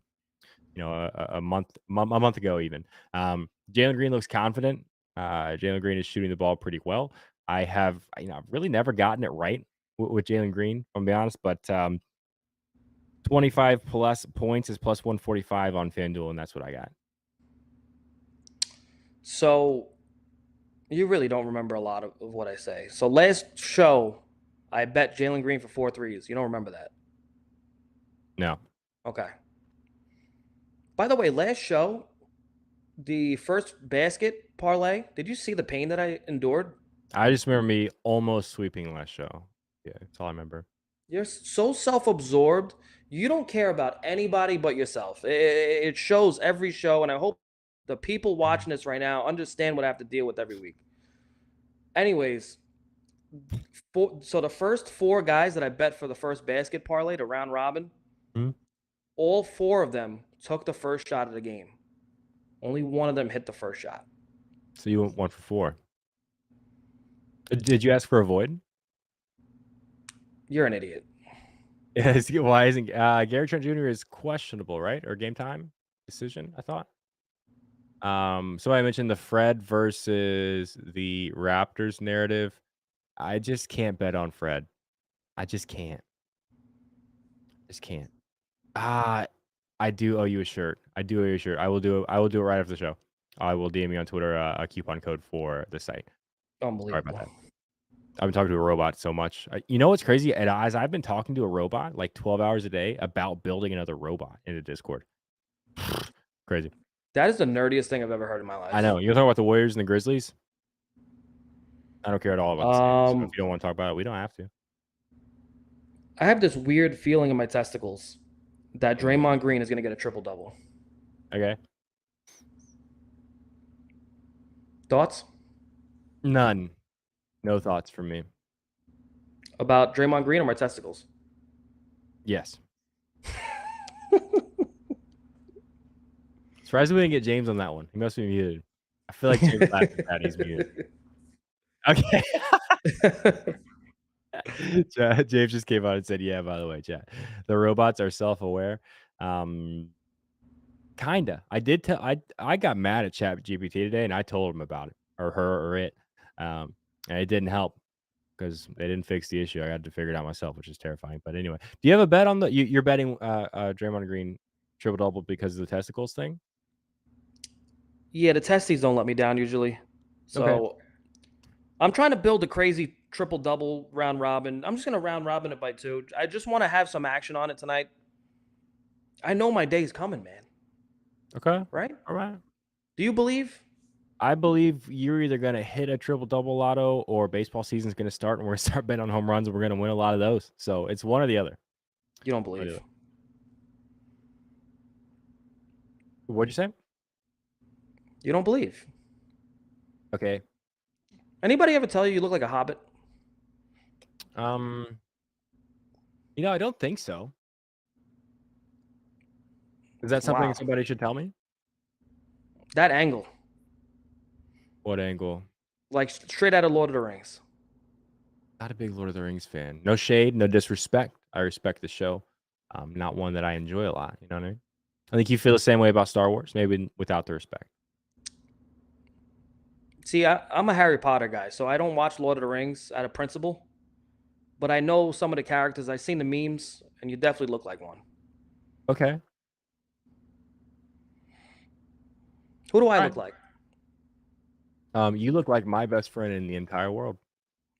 a month ago even. Jalen Green looks confident. Jalen Green is shooting the ball pretty well. I've really never gotten it right with Jalen Green, if I'm be honest, but 25 plus points is plus 145 on FanDuel, and that's what I got.
So you really don't remember a lot of what I say. So last show, I bet Jalen Green for 4 threes. You don't remember that?
No,
Okay. By the way, last show, the first basket parlay, did you see the pain that I endured?
I just remember me almost sweeping last show. Yeah, that's all I remember.
You're so self-absorbed. You don't care about anybody but yourself. It shows every show, and I hope the people
Mhm.
watching this right now understand what I have to deal with every week. Anyways, so the first four guys that I bet for the first basket parlay, the round robin,
Mhm.
all four of them took the first shot of the game. Only one of them hit the first shot.
So you went 1 for 4. Did you ask for a void?
You're an idiot.
Why isn't Gary Trent Jr. is questionable, right? Or game time decision? I thought. Somebody mentioned the Fred versus the Raptors narrative. I just can't bet on Fred. I just can't. Just can't. Ah, I do owe you a shirt. I do owe you a shirt. I will do it right after the show. I will DM you on Twitter a coupon code for the site. Sorry about
Unbelievable.
that. I've been talking to a robot so much. You know what's crazy? And as I've been talking to a robot like 12 hours a day about building another robot in a Discord. Crazy.
That is the nerdiest thing I've ever heard in my
I
life.
know. You talk about the Warriors and the Grizzlies? I don't care at all about the series. So if
Um,
you don't want to talk about it, we don't have to.
I have this weird feeling in my testicles that
Mm,
Draymond Green is going to get a triple double.
okay.
Thoughts
None. No thoughts from me.
about Draymond Green or my testicles?
Yes. Surprised we didn't get James on that one. He must be muted. I feel like James laughed at that. He's muted. Okay. James just came out and said, "Yeah, by the way, chat, the robots are self-aware." Um, kinda. I got mad at ChatGPT today, and I told him about it, or her, or it, and it didn't help because they didn't fix the issue. I had to figure it out myself, which is terrifying. But anyway, do you have a bet on you're betting Draymond Green triple double because of the testicles thing?
Yeah, the testes don't let me down usually.
Okay.
So I'm trying to build a crazy triple double round robin. I'm just going to round robin it by two. I just want to have some action on it tonight. I know my day's coming, man.
Okay.
Right?
All right.
Do you believe?
I believe you're either gonna hit a triple double lotto or baseball season's gonna start and we're gonna start betting on home runs and we're gonna win a lot of those. So it's one or the other.
You don't
One or the
believe.
other. What'd you say?
You don't believe.
Okay.
Anybody ever tell you you look like a hobbit?
Um, I don't think so. Is that something
Wow.
somebody should tell me?
That angle,
What angle?
like straight out of Lord of the Rings.
Not a big Lord of the Rings fan. No shade, no disrespect. I respect the show. Not one that I enjoy a lot. You know what I mean? I think you feel the same way about Star Wars, maybe without the respect.
See, I'm a Harry Potter guy, so I don't watch Lord of the Rings out of principle, but I know some of the characters. I've seen the memes, and you definitely look like one.
Okay.
Who do I
All right.
look like?
You look like my best friend in the entire world.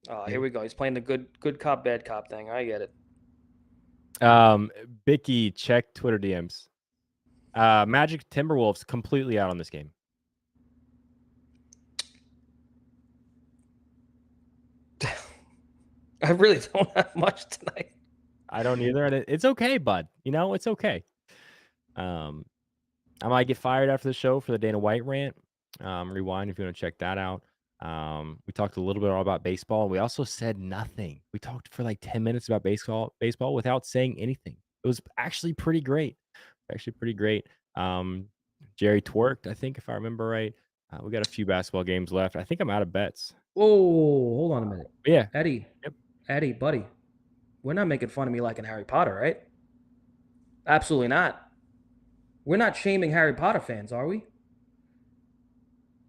Oh, here
Me.
we go. He's playing the good cop, bad cop thing. I get it.
Um, Bicky, check Twitter DMs. Magic Timberwolves completely out on this game.
I really don't have much tonight.
I don't either, and it's okay, bud. It's okay. Um, I might get fired after the show for the Dana White rant. Rewind if you want to check that out. We talked a little bit all about baseball. We also said nothing. We talked for like 10 minutes about baseball without saying anything It was actually pretty great. Actually pretty great. Um, Jerry twerked, I think, if I remember right. We got a few basketball games left. I think I'm out of bets.
Oh, hold on a minute.
But yeah.
Eddie,
Yep.
Eddie, buddy, we're not making fun of me liking Harry Potter, right? Absolutely not. We're not shaming Harry Potter fans, are we?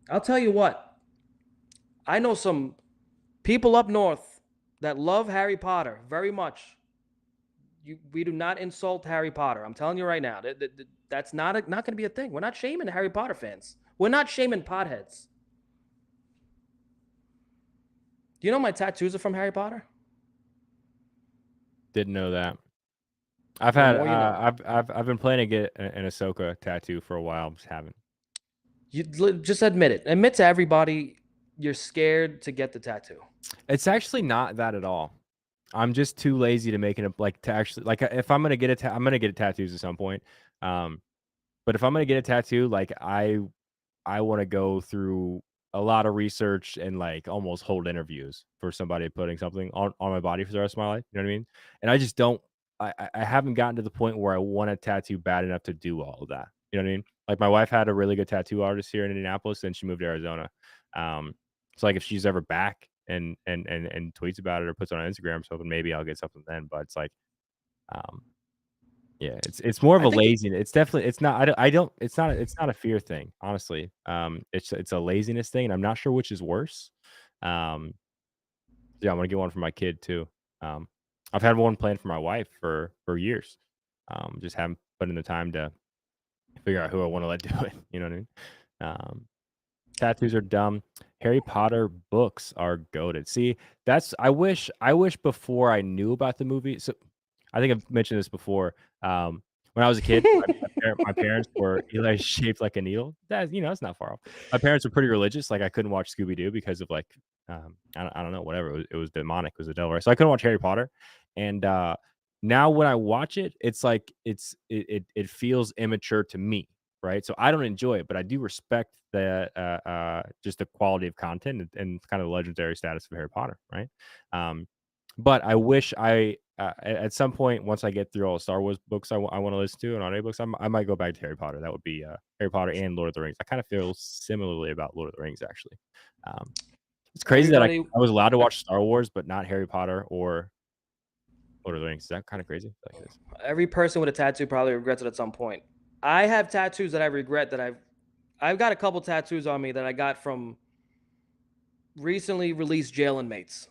I'll tell you what. I know some people up north that love Harry Potter very much. We do not insult Harry Potter. I'm telling you right now. That's not going to be a thing. We're not shaming Harry Potter fans. We're not shaming potheads. Do you know my tattoos are from Harry Potter?
Didn't know that. I've
The
had
more you know.
I've been planning to get an Ahsoka tattoo for a while. Just haven't.
You just admit it. Admit to everybody you're scared to get the tattoo.
It's actually not that at all. I'm just too lazy to make it like to actually like if I'm gonna get I'm gonna get a tattoos at some point. Um, but if I'm gonna get a tattoo, like I want to go through a lot of research and like almost hold interviews for somebody putting something on my body for the rest of my life. You know what I mean? And I just don't. I haven't gotten to the point where I want a tattoo bad enough to do all of that. You know what I mean? Like my wife had a really good tattoo artist here in Indianapolis, and she moved to Arizona. Um, so like if she's ever back and tweets about it or puts it on Instagram, so maybe I'll get something then. But it's like, um, yeah, it's more of
I
a
think
laziness. It's definitely it's not I don't it's not a fear thing, honestly. It's a laziness thing, and I'm not sure which is worse. Um, yeah, I'm gonna get one for my kid too. Um, I've had one planned for my wife for years. Just haven't put in the time to figure out who I want to let do it. You know what I mean? Um, Tattoos are dumb. Harry Potter books are goated. See, that's I wish before I knew about the movie. So I think I've mentioned this before. When I was a kid, my parents were Eli shaped like a needle. That that's not far off. My parents were pretty religious. Like I couldn't watch Scooby Doo because of like I don't know whatever it was demonic. It was the devil, right? So I couldn't watch Harry Potter. And now when I watch it, it's like it feels immature to me, right? So I don't enjoy it, but I do respect the just the quality of content and kind of the legendary status of Harry Potter, right? Um, but I wish at some point once I get through all the Star Wars books I want to listen to and audiobooks, I might go back to Harry Potter. That would be Harry Potter and Lord of the Rings. I kind of feel similarly about Lord of the Rings actually. Um, it's crazy that
everybody
I was allowed to watch Star Wars, but not Harry Potter or Lord of the Rings. Is that kind of crazy? I feel like it is.
every person with a tattoo probably regrets it at some point. I have tattoos that I regret that I've got a couple tattoos on me that I got from recently released jail inmates.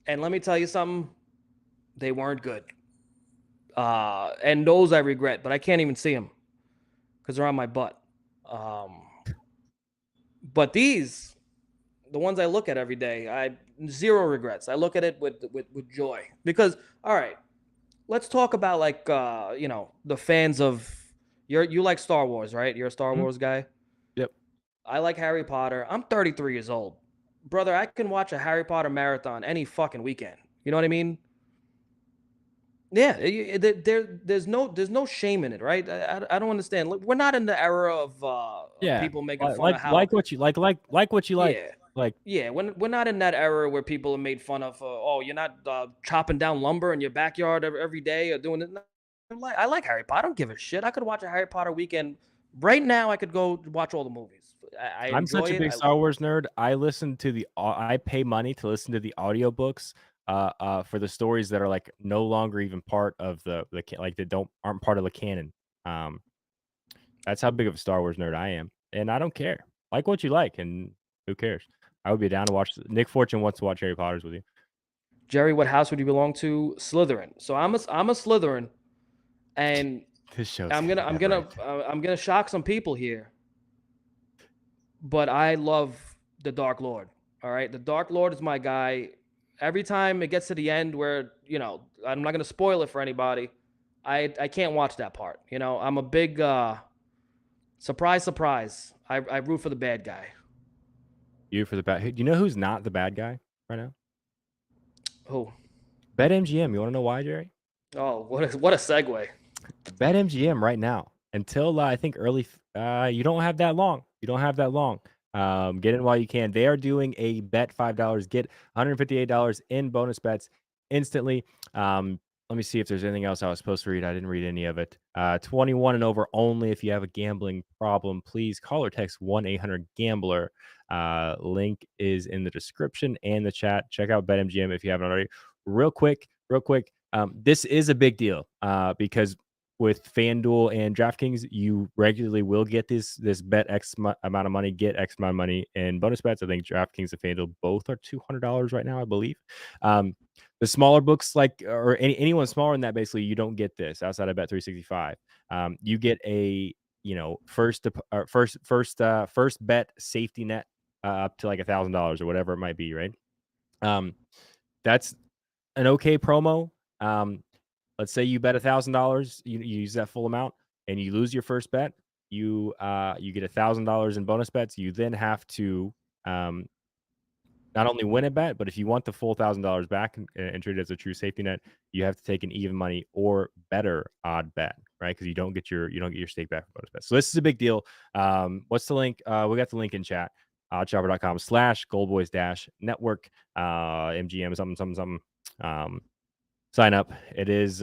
And let me tell you something, they weren't good. And those I regret, but I can't even see them because they're on my butt. Um, but these, the ones I look at every day, I zero regrets. I look at it with joy because all right, let's talk about like the fans of you like Star Wars, right? You're a Star
Mhm.
Wars guy.
Yep.
I like Harry Potter. I'm 33 years old. Brother, I can watch a Harry Potter marathon any fucking weekend. You know what I mean? Yeah, there's no shame in it, right? I don't understand. Look, we're not in the era of
Yeah.
people making fun of how
Like what you like what you like.
yeah.
Like
Yeah, we're not in that era where people are made fun of. Oh, you're not chopping down lumber in your backyard every day or doing it. I like Harry Potter. I don't give a shit. I could watch a Harry Potter weekend right now. I could go watch all the movies. I
I'm
enjoy
such a
it.
big Star Wars nerd. I listen to I pay money to listen to the audiobooks for the stories that are like no longer even part of like that don't aren't part of the canon. Um that's how big of a Star Wars nerd I am. And I don't care. Like what you like and who cares? I would be down to watch Nick Fortune wants to watch Harry Potter's with you.
Jerry, what house would you belong to? Slytherin. So I'm a Slytherin, and
This show's
I'm
gonna
gonna I'm
never
gonna
end.
I'm gonna shock some people here, but I love the Dark Lord. All right, the Dark Lord is my guy. Every time it gets to the end, where I'm not gonna spoil it for anybody. I can't watch that part. I'm a big surprise, surprise. I root for the bad guy.
You for the bad. Do you know who's not the bad guy right now?
Who?
BetMGM. You want to know why, Jerry?
Oh, what a segue.
BetMGM right now until I think you don't have that long. You don't have that long. Get in while you can. They are doing a bet $5, get $158 in bonus bets instantly. let me see if there's anything else I was supposed to read. I didn't read any of it. 21 and over only. If you have a gambling problem, please call or text 1-800-GAMBLER. Link is in the description and the chat. Check out BetMGM if you haven't already. Real quick. This is a big deal because with FanDuel and DraftKings, you regularly will get this bet amount of money, get X amount of money in bonus bets. I think DraftKings and FanDuel both are $200 right now, I believe. The smaller books, like or anyone smaller than that, basically, you don't get this outside of Bet365. You get a first bet safety net up to like $1,000 or whatever it might be, right? That's an okay promo. Let's say you bet $1,000, you use that full amount, and you lose your first bet. You get $1,000 in bonus bets. You then have to um, not only win a bet, but if you want the full $1,000 back and treat it as a true safety net, you have to take an even money or better odd bet, right? Because you don't get your stake back for bonus bets. So this is a big deal. What's the link? We got the link in chat. Oddshopper.com/goldboys-network. MGM something. Sign up. It's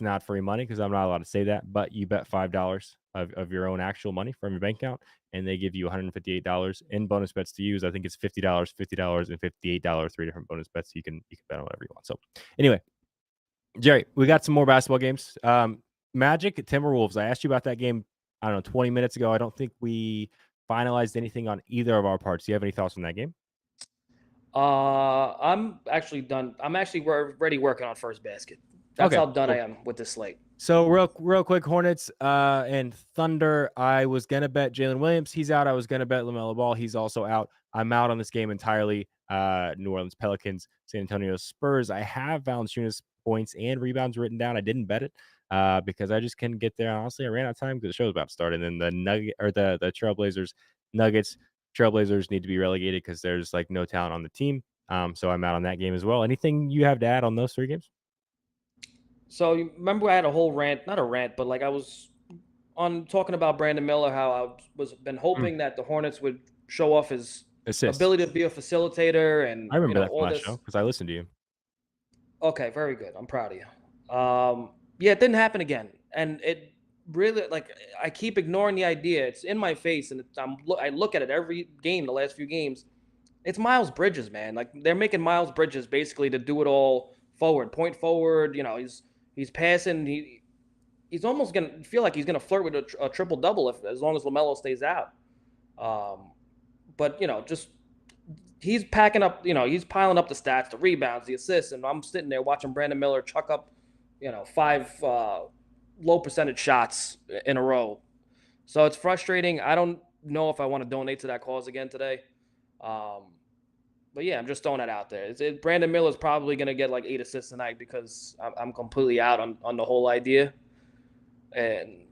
not free money because I'm not allowed to say that, but you bet $5 of your own actual money from your bank account, and they give you $158 in bonus bets to use. I think it's $50, and $58, 3 different bonus bets. You can bet on whatever you want. So anyway, Jerry, we got some more basketball games. Magic Timberwolves. I asked you about that game, I don't know, 20 minutes ago. I don't think we finalized anything on either of our parts. Do you have any thoughts on that game?
I'm actually done. I'm actually already working on first basket. That's
Okay,
how done
cool.
I am with this slate.
So real quick, Hornets and Thunder. I was gonna bet Jalen Williams. He's out. I was gonna bet LaMelo Ball. He's also out. I'm out on this game entirely. New Orleans Pelicans, San Antonio Spurs. I have Valanciunas points and rebounds written down. I didn't bet it because I just couldn't get there. Honestly, I ran out of time because the show was about to start. And then the Trailblazers Nuggets. Trailblazers need to be relegated because there's like no talent on the team. So I'm out on that game as well. Anything you have to add on those 3 games?
So you remember I had a whole rant, not a rant, but like I was on talking about Brandon Miller, how I was been
Mm,
hoping that the Hornets would show off his
assists.
ability to be a facilitator and
I remember that from
all
last
this.
show because I listened to you.
Okay, very good. I'm proud of you. Yeah, it didn't happen again, and it really like I keep ignoring the idea. It's in my face, and I look at it every game. The last few games, it's Miles Bridges, man. Like they're making Miles Bridges basically to do it all forward, point forward. He's passing. He's almost gonna feel like he's gonna flirt with a triple double if as long as LaMelo stays out. Um, but just he's packing up. He's piling up the stats, the rebounds, the assists, and I'm sitting there watching Brandon Miller chuck up, 5 low percentage shots in a row. So it's frustrating. I don't know if I want to donate to that cause again today. But yeah, I'm just throwing that out there. Brandon Miller's probably going to get like 8 assists tonight because I'm completely out on the whole idea. And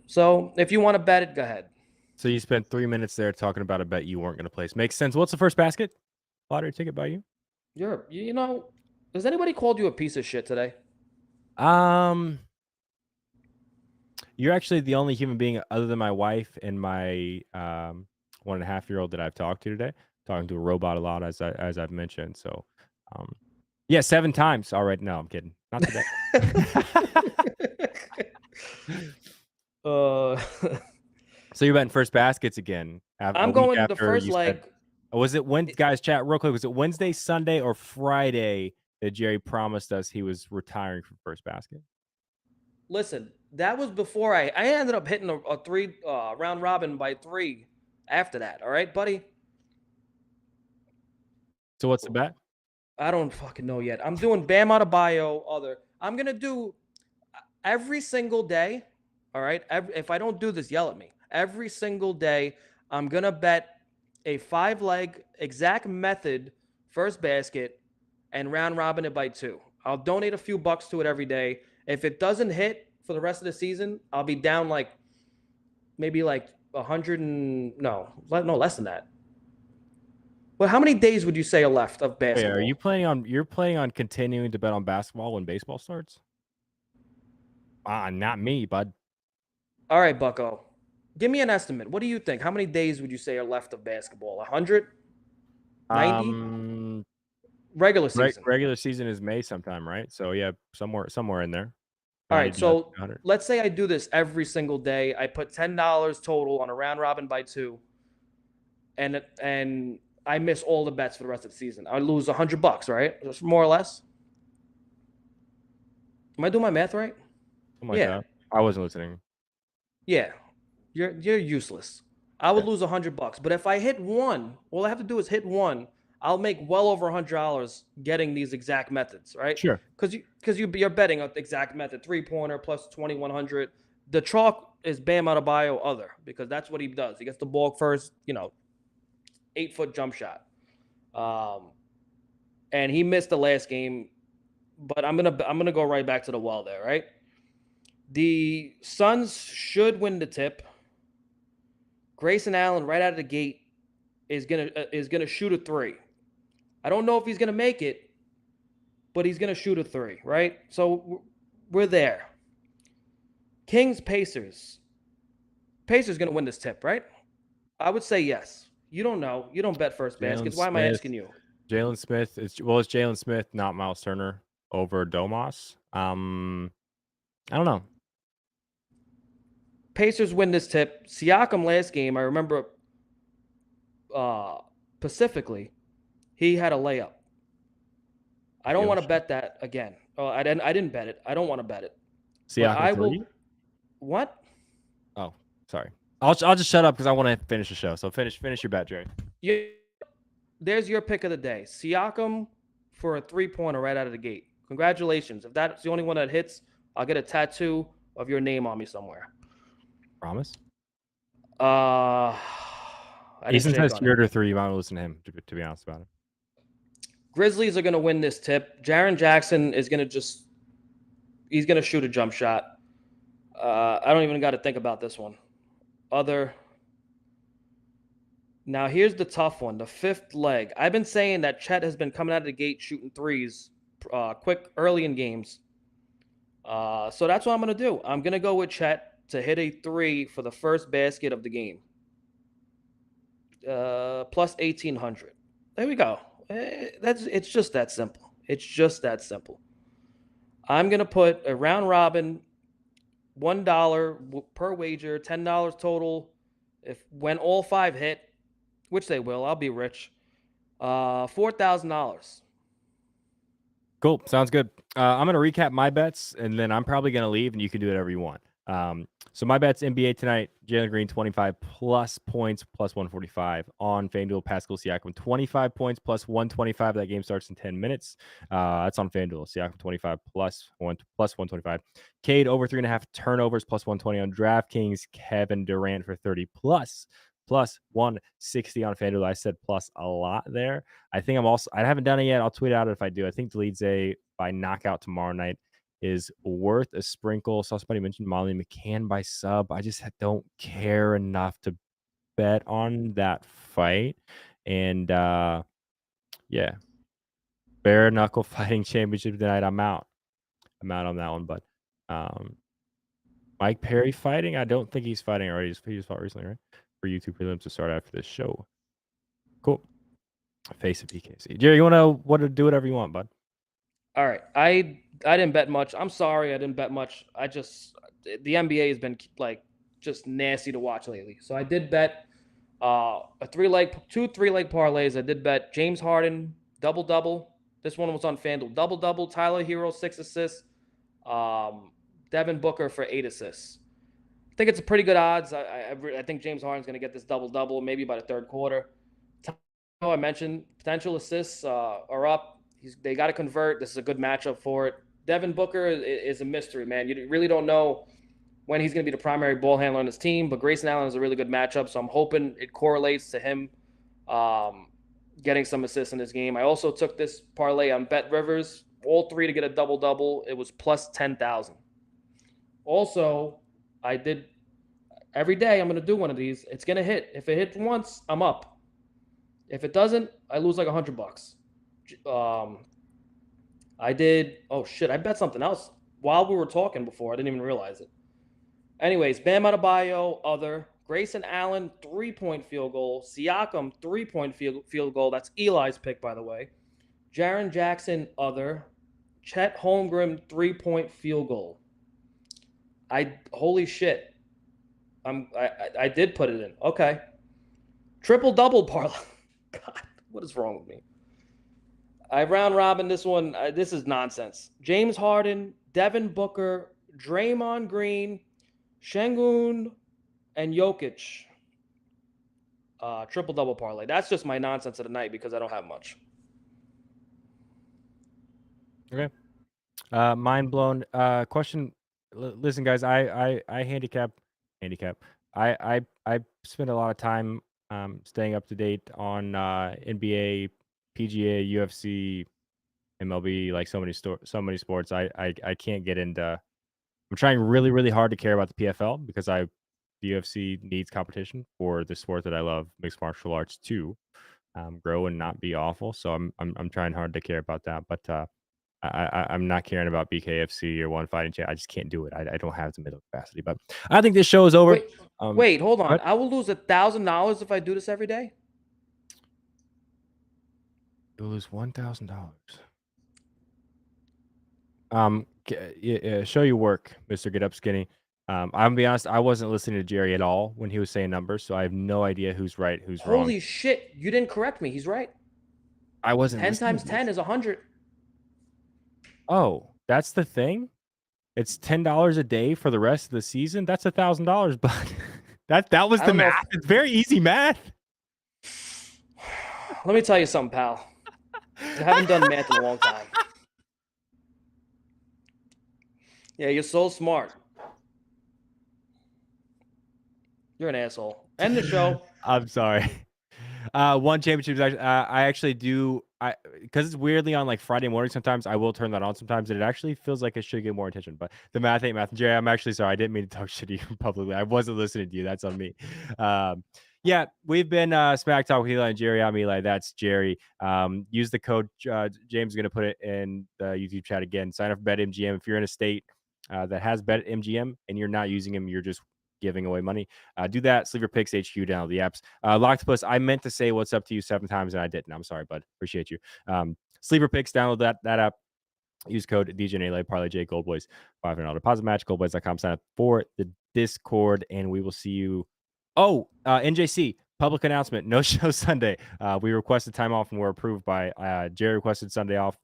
so if you want to bet it, go ahead.
So you spent 3 minutes there talking about a bet you weren't going to place. Makes sense. What's the first basket? Lottery ticket by you?
Has anybody called you a piece of shit today?
Um, you're actually the only human being other than my wife and my 1.5-year-old that I've talked to today. Talking to a robot a lot, as I've mentioned. So, yeah, 7 times already. No, I'm kidding. Not today.
uh,
So you're betting first baskets again a
I'm
week
going the
after
first
you said.
leg.
Was it when guys chat real quick? Was it Wednesday, Sunday, or Friday that Jerry promised us he was retiring from first basket?
Listen, that was before I ended up hitting a 3 round robin by 3 after that. All right, buddy.
So what's the bet?
I don't fucking know yet. I'm doing Bam Adebayo. I'm gonna do every single day. All right. If I don't do this, yell at me. Every single day, I'm gonna bet a 5-leg exact method first basket and round robin it by 2. I'll donate a few bucks to it every day. If it doesn't hit for the rest of the season, I'll be down like maybe like 100 and no less than that. But how many days would you say are left of
Wait, are you
basketball?
planning on continuing to bet on basketball when baseball starts? Not me, bud.
All right, Bucko. Give me an estimate. What do you think? How many days would you say are left of basketball? 100? 90?
Um,
Regular season.
Regular season is May sometime, right? So yeah, somewhere in there.
All
90
right,
to
so
100.
let's say I do this every single day. I put $10 total on a round robin by two, and I miss all the bets for the rest of the season. I lose $100, right? Just more or less. Am I doing my math right?
Something like
Yeah,
that. I wasn't listening.
yeah. You're useless. I would
Yeah.
lose $100, but if I hit one, all I have to do is hit one. I'll make well over $100 getting these exact methods, right?
Sure.
You're betting on the exact method, 3-pointer plus 2100. The chalk is Bam Adebayo other because that's what he does. He gets the ball first, 8-foot jump shot. And he missed the last game, but I'm gonna go right back to the well there, right? The Suns should win the tip. Grayson Allen right out of the gate is gonna shoot a three. I don't know if he's gonna make it, but he's gonna shoot a three, right? So we're there. Kings Pacers. Pacers gonna win this tip, right? I would say yes. You don't know. You don't bet first
Jalen
baskets. Why am I
Smith.
asking you?
Jalen Smith is it's Jalen Smith, not Miles Turner over Domas. I don't know.
Pacers win this tip. Siakam last game, I remember specifically, he had a layup. I don't want to bet that again. Oh, I didn't bet it. I don't want to bet it. But
Siakam
I will.
3?
What?
Oh, sorry. I'll just shut up because I want to finish the show. So finish your bet, Jerry.
You, there's your pick of the day. Siakam for a 3-pointer right out of the gate. Congratulations. If that's the only one that hits, I'll get a tattoo of your name on me somewhere.
Promise?
I
Eason says
it.
or 3. You might want to listen to him, to be honest about it.
Grizzlies are going to win this tip. Jaren Jackson is going to he's going to shoot a jump shot. I don't even got to think about this one. Now, here's the tough one, the fifth leg. I've been saying that Chet has been coming out of the gate shooting threes quick early in games. So that's what I'm going to do. I'm going to go with Chet to hit a three for the first basket of the game. Plus 1,800. There we go. It's just that simple. It's just that simple. I'm going to put a round robin, $1 per wager, $10 total. When all 5 hit, which they will, I'll be rich. $4,000.
Cool. Sounds good. I'm going to recap my bets, and then I'm probably going to leave, and you can do whatever you want. So my bet's NBA tonight, Jalen Green 25 plus points plus 145 on FanDuel. Pascal Siakam 25 points plus 125. That game starts in 10 minutes. That's on FanDuel. Siakam 25 plus 125. Cade over 3.5 turnovers plus 120 on DraftKings. Kevin Durant for 30 plus 160 on FanDuel. I said plus a lot there. I haven't done it yet. I'll tweet out if I do. I think Delize by knockout tomorrow night is worth a sprinkle. Saw somebody mention Molly McCann by sub. I just don't care enough to bet on that fight. And yeah, bare knuckle fighting championship tonight. I'm out on that one. But Mike Perry fighting. I don't think he's fighting already. He just fought recently, right? For YouTube prelims to start after this show. Cool. Face of PKC. Jerry, you want to do whatever you want, bud.
All right. I didn't bet much. I'm sorry I didn't bet much. The NBA has been just nasty to watch lately. So I did bet two 3-leg parlays. I did bet James Harden double. This one was on FanDuel. Double. Tyler Hero 6 assists. Devin Booker for 8 assists. I think it's a pretty good odds. I think James Harden's going to get this double maybe by the third quarter. I mentioned potential assists are up. They got to convert. This is a good matchup for it. Devin Booker is a mystery, man. You really don't know when he's going to be the primary ball handler on his team, but Grayson Allen is a really good matchup, so I'm hoping it correlates to him getting some assists in this game. I also took this parlay on Bet Rivers, all 3 to get a double. It was plus 10,000. Also, I did every day I'm going to do one of these. It's going to hit. If it hits once, I'm up. If it doesn't, I lose like $100. I did. Oh shit! I bet something else while we were talking before. I didn't even realize it. Anyways, Bam Adebayo, other. Grayson Allen, 3-point field goal. Siakam, 3-point field goal. That's Eli's pick, by the way. Jaron Jackson, other. Chet Holmgren, 3-point field goal. Holy shit. I did put it in. Okay. Triple double parlay. God, what is wrong with me? I round robin this one. This is nonsense. James Harden, Devin Booker, Draymond Green, Şengün, and Jokic. Triple double parlay. That's just my nonsense of the night because I don't have much.
Okay. Mind blown. Question. Listen, guys. I handicap. I spend a lot of time staying up to date on NBA, PGA, UFC, MLB, like so many sports. I can't get into. I'm trying really hard to care about the PFL because the UFC needs competition for the sport that I love, mixed martial arts, to grow and not be awful. So I'm trying hard to care about that, but I'm not caring about BKFC or One Fighting Champ. I just can't do it. I don't have the mental capacity. But I think this show is over.
Wait, wait, hold on.
But
I will lose $1,000 if I do this every day.
you lose $1,000. Show your work, Mister Get Up Skinny. I'm gonna be honest. I wasn't listening to Jerry at all when he was saying numbers, so I have no idea who's right, who's wrong.
Holy shit. You didn't correct me. He's right.
I wasn't
10
listening
times
to this.
10 is 100.
Oh, that's the thing. It's $10 a day for the rest of the season. That's $1,000, but that was
I
the
don't know if,
math. It's very easy math.
let me tell you something, pal. I haven't done math in a long time. Yeah, you're so smart. You're an asshole. End the show.
I'm sorry. One championship is I actually do because it's weirdly on like Friday morning. Sometimes I will turn that on sometimes, and it actually feels like it should get more attention. But the math ain't math. Jerry, I'm actually sorry. I didn't mean to talk shit to you publicly. I wasn't listening to you. That's on me. Yeah, we've been Smack Talk with Eli and Jerry. I'm Eli. That's Jerry. Use the code. James is going to put it in the YouTube chat again. Sign up for BetMGM. If you're in a state that has BetMGM and you're not using them, you're just giving away money. Do that. Sleeper Picks HQ, download the apps. Locktopus, I meant to say what's up to you 7 times and I didn't. I'm sorry, bud. Appreciate you. Sleeper Picks, download that app. Use code DJNA Parlay J GoldBoys $500 deposit match. GoldBoys.com. Sign up for the Discord, and we will see you. Oh, NJC public announcement. No show Sunday. We requested time off and were approved by Jerry. Requested Sunday off.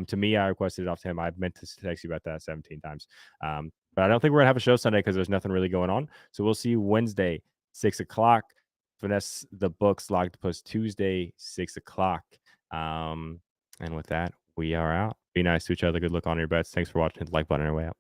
To me, I requested it off to him. I meant to text you about that 17 times. But I don't think we're gonna have a show Sunday because there's nothing really going on. So we'll see you Wednesday, 6 o'clock. Finesse the books. Locktopus Tuesday, 6 o'clock. And with that, we are out. Be nice to each other. Good luck on your bets. Thanks for watching. Hit the like button on your way out.